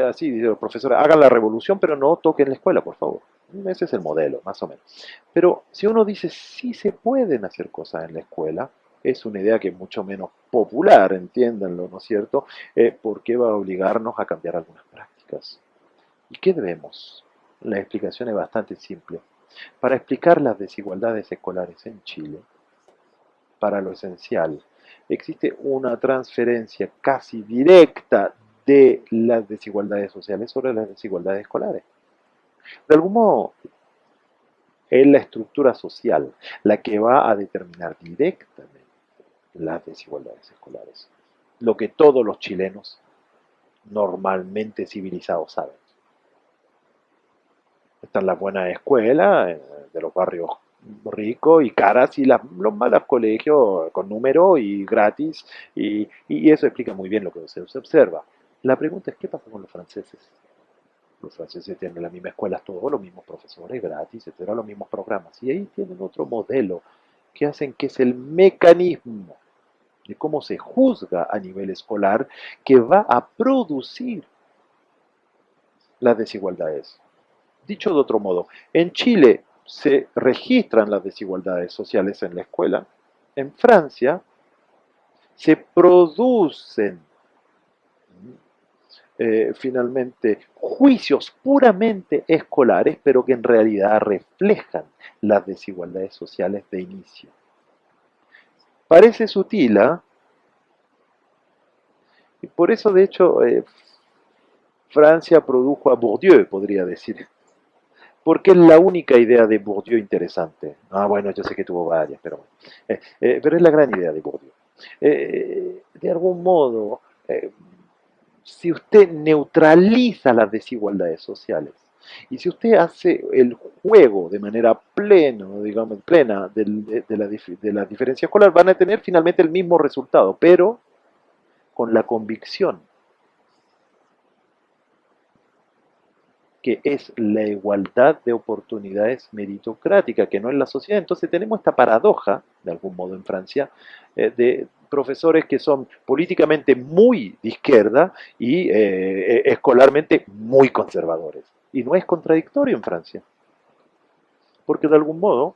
Speaker 2: así dice los profesores, hagan la revolución, pero no toquen la escuela, por favor. Ese es el modelo, más o menos. Pero si uno dice sí se pueden hacer cosas en la escuela, es una idea que es mucho menos popular, entiéndanlo, ¿no es cierto? Porque va a obligarnos a cambiar algunas prácticas. ¿Y qué debemos? La explicación es bastante simple. Para explicar las desigualdades escolares en Chile, para lo esencial. Existe una transferencia casi directa de las desigualdades sociales sobre las desigualdades escolares. De algún modo, es la estructura social la que va a determinar directamente las desigualdades escolares. Lo que todos los chilenos normalmente civilizados saben. Están las buenas escuelas de los barrios ricos y caras y los malos colegios con número y gratis y eso explica muy bien lo que se observa. La pregunta es, ¿qué pasa con los franceses? Los franceses tienen las mismas escuelas, todos los mismos profesores gratis, etcétera, los mismos programas. Y ahí tienen otro modelo que hacen que es el mecanismo de cómo se juzga a nivel escolar que va a producir las desigualdades. Dicho de otro modo, en Chile se registran las desigualdades sociales en la escuela, en Francia se producen finalmente juicios puramente escolares, pero que en realidad reflejan las desigualdades sociales de inicio. Parece sutil, ¿eh? Y por eso, de hecho, Francia produjo a Bourdieu, podría decir, porque es la única idea de Bourdieu interesante. Ah, bueno, yo sé que tuvo varias, pero es la gran idea de Bourdieu. De algún modo, si usted neutraliza las desigualdades sociales y si usted hace el juego de manera plena, digamos, plena de la diferencia escolar, van a tener finalmente el mismo resultado, pero con la convicción que es la igualdad de oportunidades meritocrática, que no es la sociedad. Entonces tenemos esta paradoja, de algún modo en Francia, de profesores que son políticamente muy de izquierda y escolarmente muy conservadores. Y no es contradictorio en Francia, porque de algún modo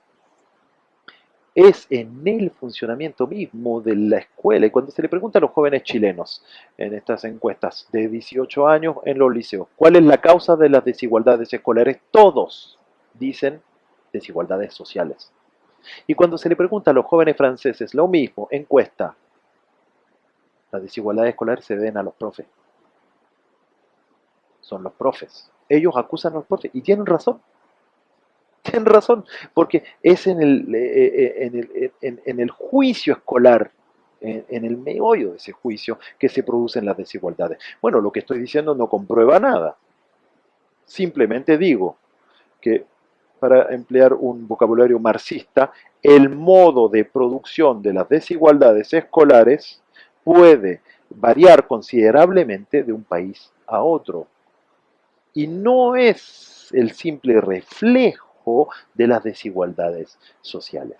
Speaker 2: es en el funcionamiento mismo de la escuela. Y cuando se le pregunta a los jóvenes chilenos en estas encuestas de 18 años en los liceos, ¿cuál es la causa de las desigualdades escolares? Todos dicen desigualdades sociales. Y cuando se le pregunta a los jóvenes franceses lo mismo, encuesta, las desigualdades escolares se deben a los profes. Son los profes. Ellos acusan a los profes y tienen razón. Tienen razón, porque es en el juicio escolar, en el meollo de ese juicio, que se producen las desigualdades. Bueno, lo que estoy diciendo no comprueba nada. Simplemente digo que, para emplear un vocabulario marxista, el modo de producción de las desigualdades escolares puede variar considerablemente de un país a otro. Y no es el simple reflejo de las desigualdades sociales.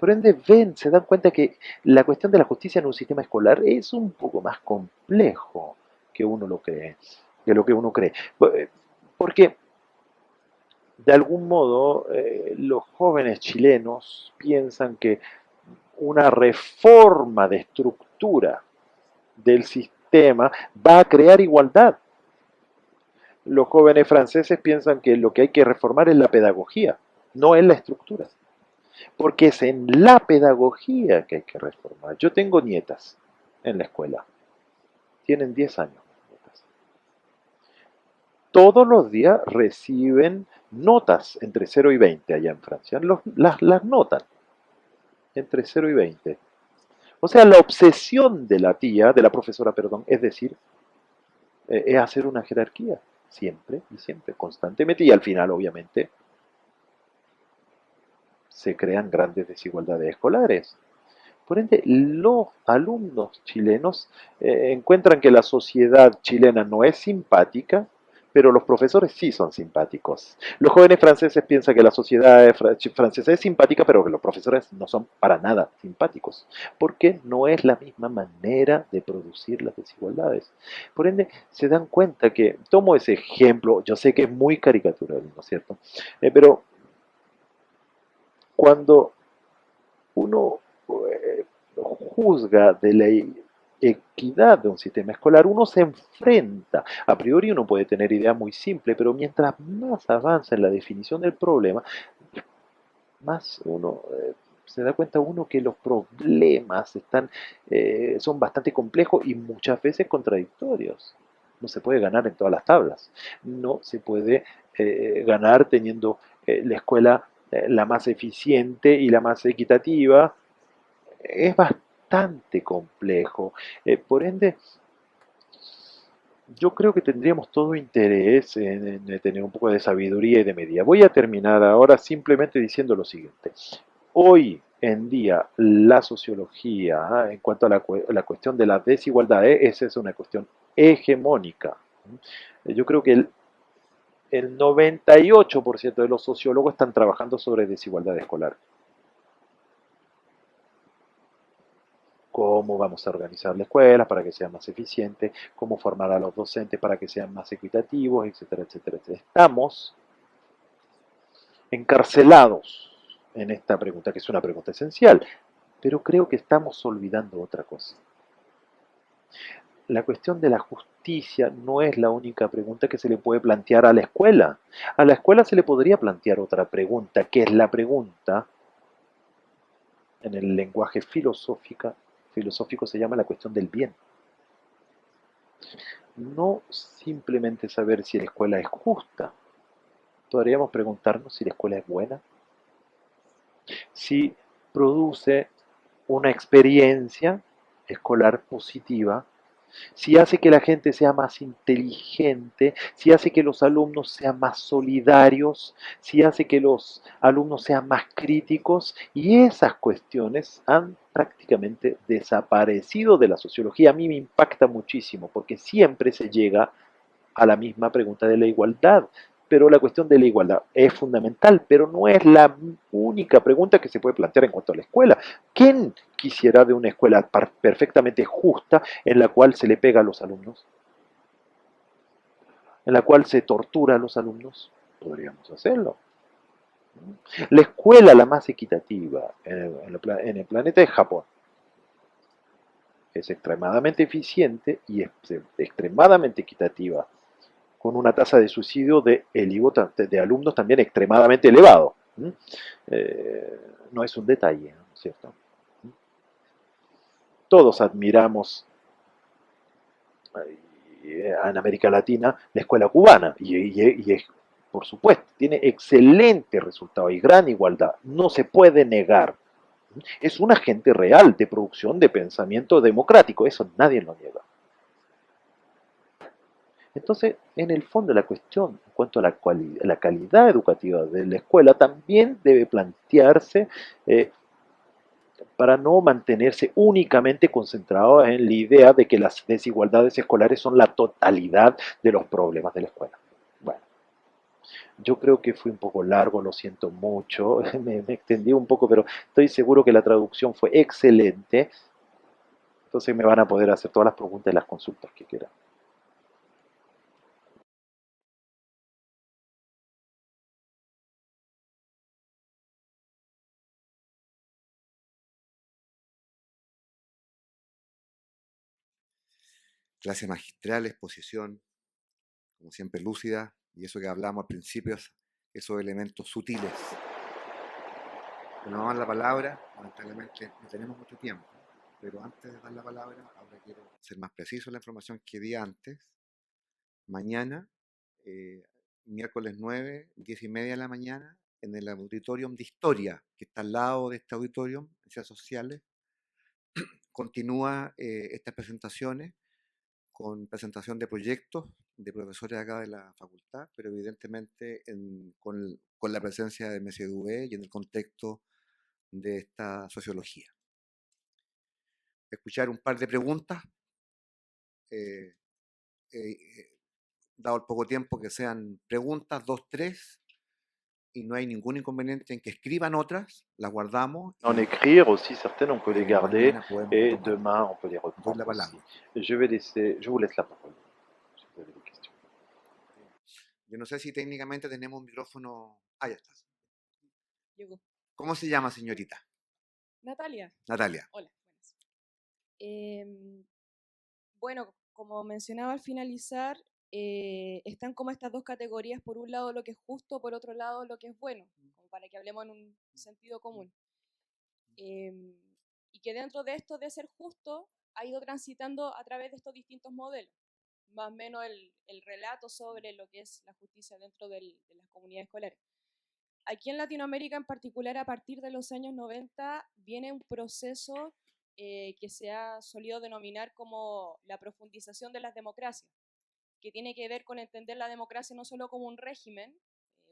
Speaker 2: Por ende, se dan cuenta que la cuestión de la justicia en un sistema escolar es un poco más complejo que uno lo cree, de lo que uno cree. Porque, de algún modo, los jóvenes chilenos piensan que una reforma de estructura del sistema va a crear igualdad. Los jóvenes franceses piensan que lo que hay que reformar es la pedagogía, no es la estructura, porque es en la pedagogía que hay que reformar. Yo tengo nietas en la escuela, tienen 10 años. Todos los días reciben notas entre 0 y 20 allá en Francia, las notan entre 0 y 20. O sea, la obsesión de la tía, de la profesora, perdón, es decir, es hacer una jerarquía, siempre y siempre, constantemente, y al final, obviamente, se crean grandes desigualdades escolares. Por ende, los alumnos chilenos encuentran que la sociedad chilena no es simpática, pero los profesores sí son simpáticos. Los jóvenes franceses piensan que la sociedad francesa es simpática, pero que los profesores no son para nada simpáticos, porque no es la misma manera de producir las desigualdades. Por ende, se dan cuenta que, tomo ese ejemplo, yo sé que es muy caricatural, ¿no es cierto? Pero cuando uno juzga de la equidad de un sistema escolar, uno se enfrenta, a priori uno puede tener ideas muy simples, pero mientras más avanza en la definición del problema, más uno se da cuenta uno que los problemas son bastante complejos y muchas veces contradictorios. No se puede ganar en todas las tablas. No se puede ganar teniendo la escuela la más eficiente y la más equitativa. Es bastante complejo. Por ende, Yo creo que tendríamos todo interés en tener un poco de sabiduría y de medida. Voy a terminar ahora simplemente diciendo lo siguiente. Hoy en día la sociología, en cuanto a la cuestión de las desigualdades, esa es una cuestión hegemónica. Yo creo que el 98% de los sociólogos están trabajando sobre desigualdad escolar. Cómo vamos a organizar la escuela para que sea más eficiente, cómo formar a los docentes para que sean más equitativos, etcétera, etcétera, etcétera. Estamos encarcelados en esta pregunta, que es una pregunta esencial, pero creo que estamos olvidando otra cosa. La cuestión de la justicia no es la única pregunta que se le puede plantear a la escuela. A la escuela se le podría plantear otra pregunta, que es la pregunta en el lenguaje filosófico se llama la cuestión del bien. No simplemente saber si la escuela es justa, podríamos preguntarnos si la escuela es buena, si produce una experiencia escolar positiva, si hace que la gente sea más inteligente, si hace que los alumnos sean más solidarios, si hace que los alumnos sean más críticos, y esas cuestiones han prácticamente desaparecido de la sociología. A mí me impacta muchísimo porque siempre se llega a la misma pregunta de la igualdad. Pero la cuestión de la igualdad es fundamental, pero no es la única pregunta que se puede plantear en cuanto a la escuela. ¿Quién quisiera de una escuela perfectamente justa en la cual se le pega a los alumnos? ¿En la cual se tortura a los alumnos? Podríamos hacerlo. La escuela la más equitativa en el planeta es Japón. Es extremadamente eficiente y es extremadamente equitativa, con una tasa de suicidio de alumnos también extremadamente elevado. No es un detalle, ¿no es cierto? Todos admiramos en América Latina la escuela cubana y es, por supuesto, tiene excelentes resultados y gran igualdad, no se puede negar. Es un agente real de producción de pensamiento democrático, eso nadie lo niega. Entonces, en el fondo la cuestión en cuanto a la calidad educativa de la escuela también debe plantearse eh, para no mantenerse únicamente concentrado en la idea de que las desigualdades escolares son la totalidad de los problemas de la escuela. Bueno, yo creo que fui un poco largo, lo siento mucho, me extendí un poco, pero estoy seguro que la traducción fue excelente, entonces me van a poder hacer todas las preguntas y las consultas que quieran.
Speaker 1: Clase magistral, exposición, como siempre lúcida, y eso que hablamos al principio, esos elementos sutiles. Bueno, vamos a dar la palabra, lamentablemente no tenemos mucho tiempo, pero antes de dar la palabra, ahora quiero ser más preciso en la información que di antes. Mañana, eh, miércoles 9, 10:30 de la mañana, en el auditorium de Historia, que está al lado de este auditorium, en Ciencias Sociales, continúa estas presentaciones con presentación de proyectos de profesores acá de la facultad, pero evidentemente con la presencia de MSW y en el contexto de esta sociología. Escuchar un par de preguntas, eh, dado el poco tiempo, que sean preguntas, dos, tres, y no hay ningún inconveniente en que escriban otras, las guardamos
Speaker 2: En
Speaker 1: y
Speaker 2: écrire aussi certaines, on peut les garder
Speaker 1: mañana podemos
Speaker 2: et
Speaker 1: retomarlas.
Speaker 2: demain on peut les
Speaker 1: Doy la
Speaker 2: reprendre aussi.
Speaker 1: palabra.
Speaker 2: Je vous laisse la parole si vous avez des questions.
Speaker 1: Yo no sé si técnicamente tenemos un micrófono. Ah, ya estás.
Speaker 3: Llegó.
Speaker 1: ¿Cómo se llama, señorita?
Speaker 3: Natalia,
Speaker 1: Natalia.
Speaker 3: hola, buenas. Bueno, como mencionaba al finalizar, están como estas dos categorías, por un lado lo que es justo, por otro lado lo que es bueno, como para que hablemos en un sentido común. Em, y que dentro de esto de ser justo ha ido transitando a través de estos distintos modelos, más o menos el relato sobre lo que es la justicia dentro de las comunidades escolares. Aquí en Latinoamérica en particular, a partir de los años 90, viene un proceso que se ha solido denominar como la profundización de las democracias, que tiene que ver con entender la democracia no solo como un régimen,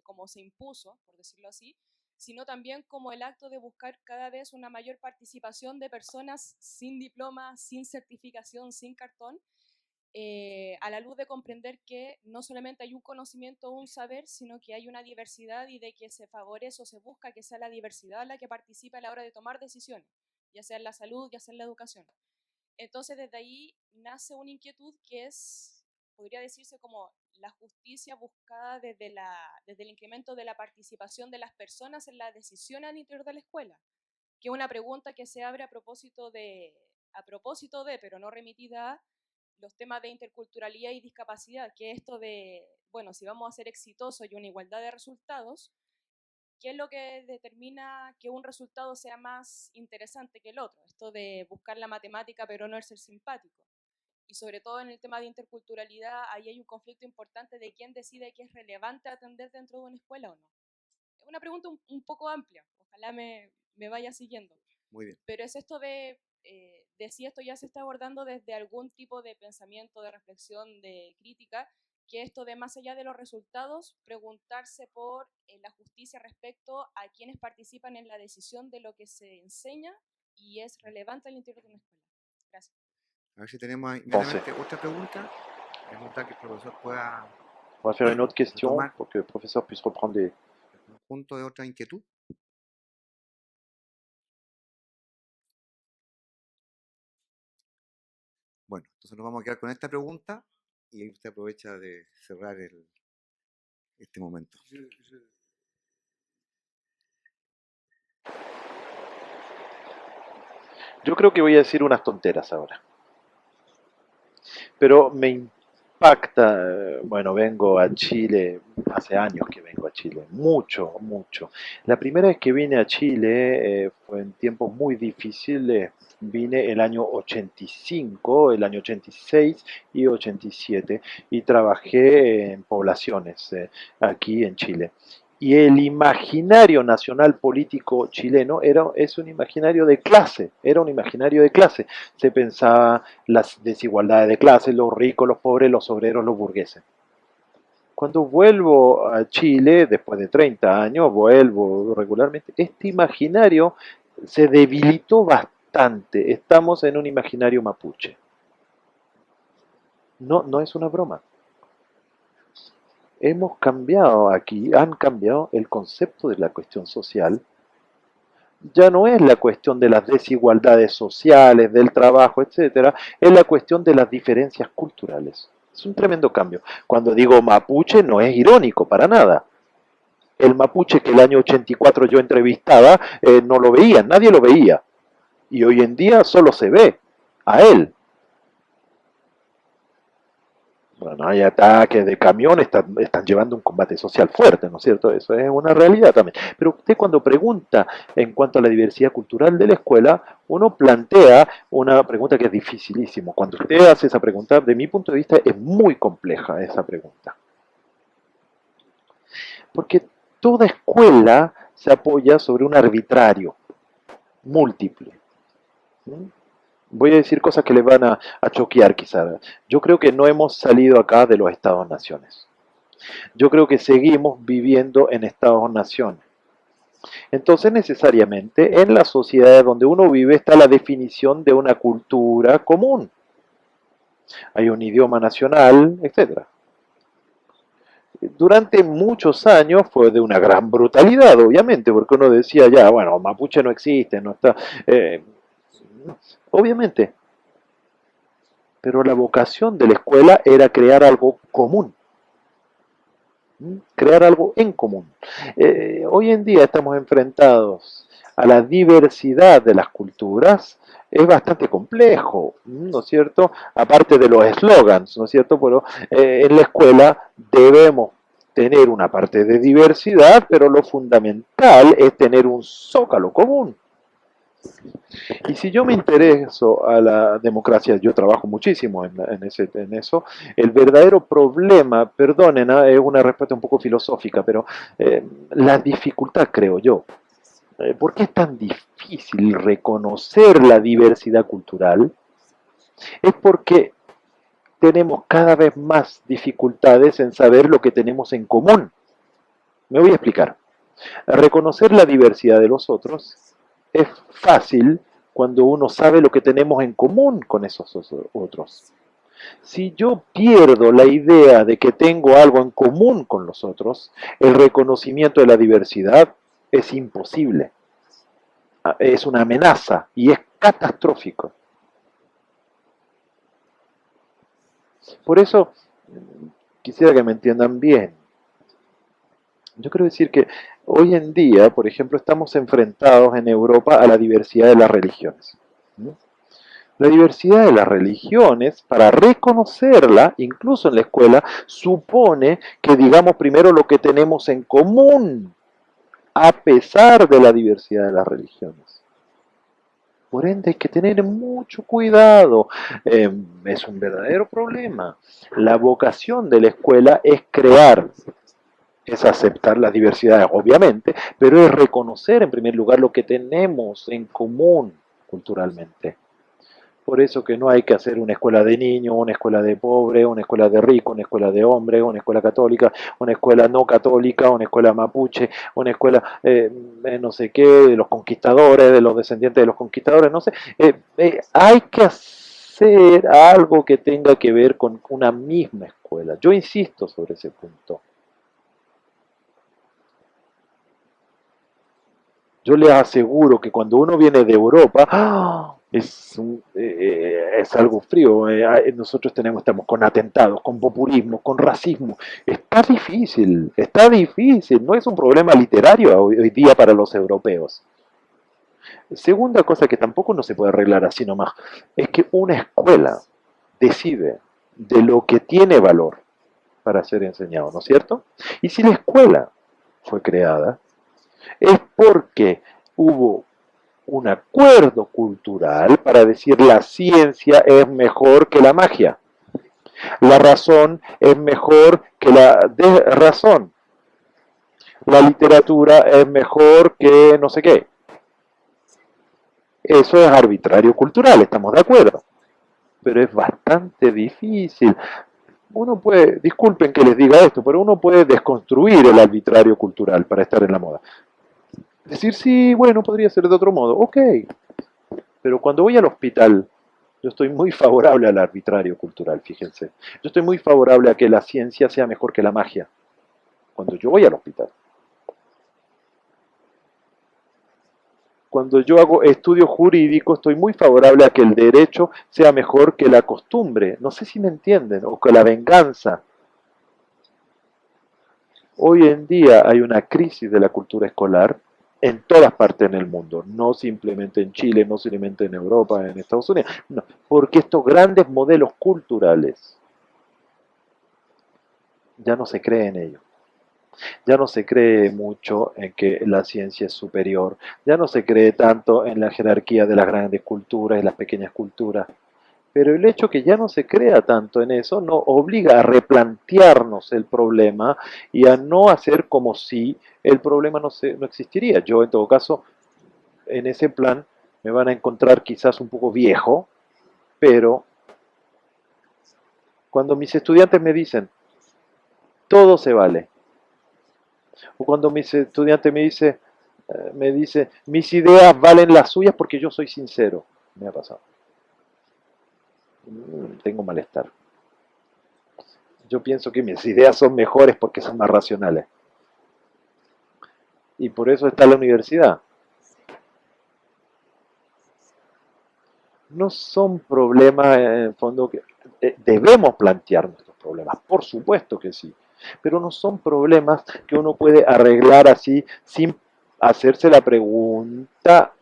Speaker 3: como se impuso, por decirlo así, sino también como el acto de buscar cada vez una mayor participación de personas sin diploma, sin certificación, sin cartón, a la luz de comprender que no solamente hay un conocimiento o un saber, sino que hay una diversidad y de que se favorece o se busca que sea la diversidad la que participe a la hora de tomar decisiones, ya sea en la salud, ya sea en la educación. Entonces desde ahí nace una inquietud que es, podría decirse como la justicia buscada desde el incremento de la participación de las personas en la decisión al interior de la escuela, que es una pregunta que se abre a propósito de, pero no remitida a los temas de interculturalidad y discapacidad, que esto de, bueno, si vamos a ser exitosos y una igualdad de resultados, ¿qué es lo que determina que un resultado sea más interesante que el otro? Esto de buscar la matemática pero no el ser simpático. Y sobre todo en el tema de interculturalidad, ahí hay un conflicto importante de quién decide qué es relevante atender dentro de una escuela o no. Es una pregunta un poco amplia, ojalá me vaya siguiendo.
Speaker 1: Muy bien.
Speaker 3: Pero es esto de si esto ya se está abordando desde algún tipo de pensamiento, de reflexión, de crítica, que esto de más allá de los resultados, preguntarse por la justicia respecto a quienes participan en la decisión de lo que se enseña y es relevante al interior de una escuela. Gracias.
Speaker 1: A ver si tenemos ahí
Speaker 2: Entonces,
Speaker 1: inmediatamente otra pregunta. Pregunta que el profesor pueda
Speaker 2: on va faire une autre question
Speaker 1: retomar
Speaker 2: pour que le professeur puisse reprendre des...
Speaker 1: el conjunto de otra inquietud. Bueno, entonces nos vamos a quedar con esta pregunta y ahí usted aprovecha de cerrar este momento.
Speaker 2: Yo creo que voy a decir unas tonteras ahora. Pero me impacta, bueno, vengo a Chile, hace años que vengo a Chile, mucho, mucho. La primera vez que vine a Chile fue en tiempos muy difíciles, vine el año 85, el año 86 y 87 y trabajé en poblaciones aquí en Chile. Y el imaginario nacional político chileno es un imaginario de clase, era un imaginario de clase. Se pensaba las desigualdades de clase, los ricos, los pobres, los obreros, los burgueses. Cuando vuelvo a Chile, después de 30 años, vuelvo regularmente, este imaginario se debilitó bastante. Estamos en un imaginario mapuche. No, no es una broma. Hemos cambiado aquí, han cambiado el concepto de la cuestión social. Ya no es la cuestión de las desigualdades sociales, del trabajo, etcétera, es la cuestión de las diferencias culturales. Es un tremendo cambio. Cuando digo mapuche no es irónico para nada. El mapuche que el año 84 yo entrevistaba no lo veía, nadie lo veía. Y hoy en día solo se ve a él. Bueno, hay ataques de camiones, están llevando un combate social fuerte, ¿no es cierto? Eso es una realidad también. Pero usted cuando pregunta en cuanto a la diversidad cultural de la escuela, uno plantea una pregunta que es dificilísimo. Cuando usted hace esa pregunta, de mi punto de vista, es muy compleja esa pregunta. Porque toda escuela se apoya sobre un arbitrario múltiple. ¿Sí? Voy a decir cosas que les van a choquear quizás. Yo creo que no hemos salido acá de los Estados-naciones. Yo creo que seguimos viviendo en Estados-naciones. Entonces, necesariamente, en las sociedades donde uno vive está la definición de una cultura común. Hay un idioma nacional, etc. Durante muchos años fue de una gran brutalidad, obviamente, porque uno decía ya, bueno, mapuche no existe, no está... obviamente, pero la vocación de la escuela era crear algo común, crear algo en común. Hoy en día estamos enfrentados a la diversidad de las culturas, es bastante complejo, ¿no es cierto? Aparte de los eslogans, ¿no es cierto? Pero en la escuela debemos tener una parte de diversidad, pero lo fundamental es tener un zócalo común. Y si yo me intereso a la democracia, yo trabajo muchísimo en eso, el verdadero problema, perdonen, es una respuesta un poco filosófica, pero la dificultad, creo yo, ¿por qué es tan difícil reconocer la diversidad cultural? Es porque tenemos cada vez más dificultades en saber lo que tenemos en común. Me voy a explicar. Reconocer la diversidad de los otros es fácil cuando uno sabe lo que tenemos en común con esos otros. Si yo pierdo la idea de que tengo algo en común con los otros, el reconocimiento de la diversidad es imposible. Es una amenaza y es catastrófico. Por eso, quisiera que me entiendan bien. Yo quiero decir que hoy en día, por ejemplo, estamos enfrentados en Europa a la diversidad de las religiones. ¿No? La diversidad de las religiones, para reconocerla, incluso en la escuela, supone que digamos primero lo que tenemos en común, a pesar de la diversidad de las religiones. Por ende, hay que tener mucho cuidado. Es un verdadero problema. La vocación de la escuela es crear, es aceptar las diversidades, obviamente, pero es reconocer en primer lugar lo que tenemos en común culturalmente. Por eso que no hay que hacer una escuela de niños, una escuela de pobre, una escuela de rico, una escuela de hombre, una escuela católica, una escuela no católica, una escuela mapuche, una escuela no sé qué, de los conquistadores, de los descendientes de los conquistadores, no sé. Hay que hacer algo que tenga que ver con una misma escuela. Yo insisto sobre ese punto. Yo les aseguro que cuando uno viene de Europa, ¡ah! Es algo frío. Nosotros estamos con atentados, con populismo, con racismo. Está difícil. No es un problema literario hoy día para los europeos. Segunda cosa que tampoco no se puede arreglar así nomás, es que una escuela decide de lo que tiene valor para ser enseñado, ¿no es cierto? Y si la escuela fue creada, es porque hubo un acuerdo cultural para decir la ciencia es mejor que la magia, la razón es mejor que la razón, la literatura es mejor que no sé qué. Eso es arbitrario cultural, estamos de acuerdo, pero es bastante difícil. Uno puede, disculpen que les diga esto, pero uno puede desconstruir el arbitrario cultural para estar en la moda. Decir, sí, bueno, podría ser de otro modo, ok. Pero cuando voy al hospital, yo estoy muy favorable al arbitrario cultural, fíjense. Yo estoy muy favorable a que la ciencia sea mejor que la magia. Cuando yo voy al hospital. Cuando yo hago estudio jurídico, estoy muy favorable a que el derecho sea mejor que la costumbre. No sé si me entienden, o que la venganza. Hoy en día hay una crisis de la cultura escolar en todas partes en el mundo, no simplemente en Chile, no simplemente en Europa, en Estados Unidos, no, porque estos grandes modelos culturales ya no se cree en ellos. Ya no se cree mucho en que la ciencia es superior, ya no se cree tanto en la jerarquía de las grandes culturas y las pequeñas culturas. Pero el hecho que ya no se crea tanto en eso nos obliga a replantearnos el problema y a no hacer como si el problema no existiría. Yo, en todo caso, en ese plan me van a encontrar quizás un poco viejo, pero cuando mis estudiantes me dicen, todo se vale, o cuando mis estudiantes me dice, mis ideas valen las suyas porque yo soy sincero, me ha pasado. Tengo malestar. Yo pienso que mis ideas son mejores porque son más racionales. Y por eso está la universidad. No son problemas, en el fondo, que debemos plantear nuestros problemas, por supuesto que sí, pero no son problemas que uno puede arreglar así sin hacerse la pregunta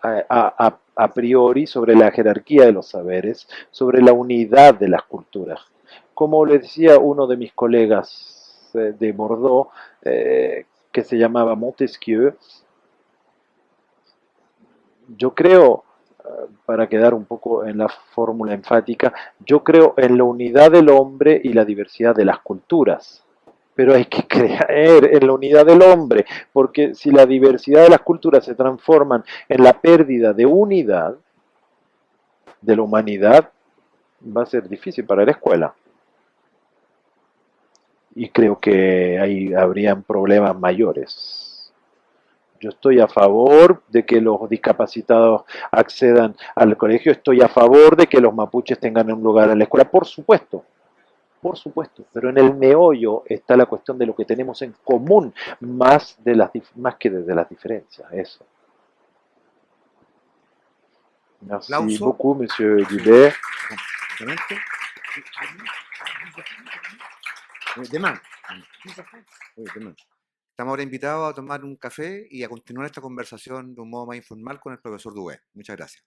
Speaker 2: a priori sobre la jerarquía de los saberes, sobre la unidad de las culturas. Como le decía uno de mis colegas de Bordeaux, que se llamaba Montesquieu, yo creo, para quedar un poco en la fórmula enfática, yo creo en la unidad del hombre y la diversidad de las culturas. Pero hay que creer en la unidad del hombre, porque si la diversidad de las culturas se transforman en la pérdida de unidad de la humanidad, va a ser difícil para la escuela. y creo que ahí habrían problemas mayores. Yo estoy a favor de que los discapacitados accedan al colegio, estoy a favor de que los mapuches tengan un lugar en la escuela, por supuesto, pero en el meollo está la cuestión de lo que tenemos en común, más que desde las diferencias, eso. Merci
Speaker 1: Aplauso.
Speaker 2: beaucoup, Monsieur Guibert.
Speaker 1: Exactamente. De más. De más. Estamos ahora invitados a tomar un café y a continuar esta conversación de un modo más informal con el profesor Dubé. Muchas gracias.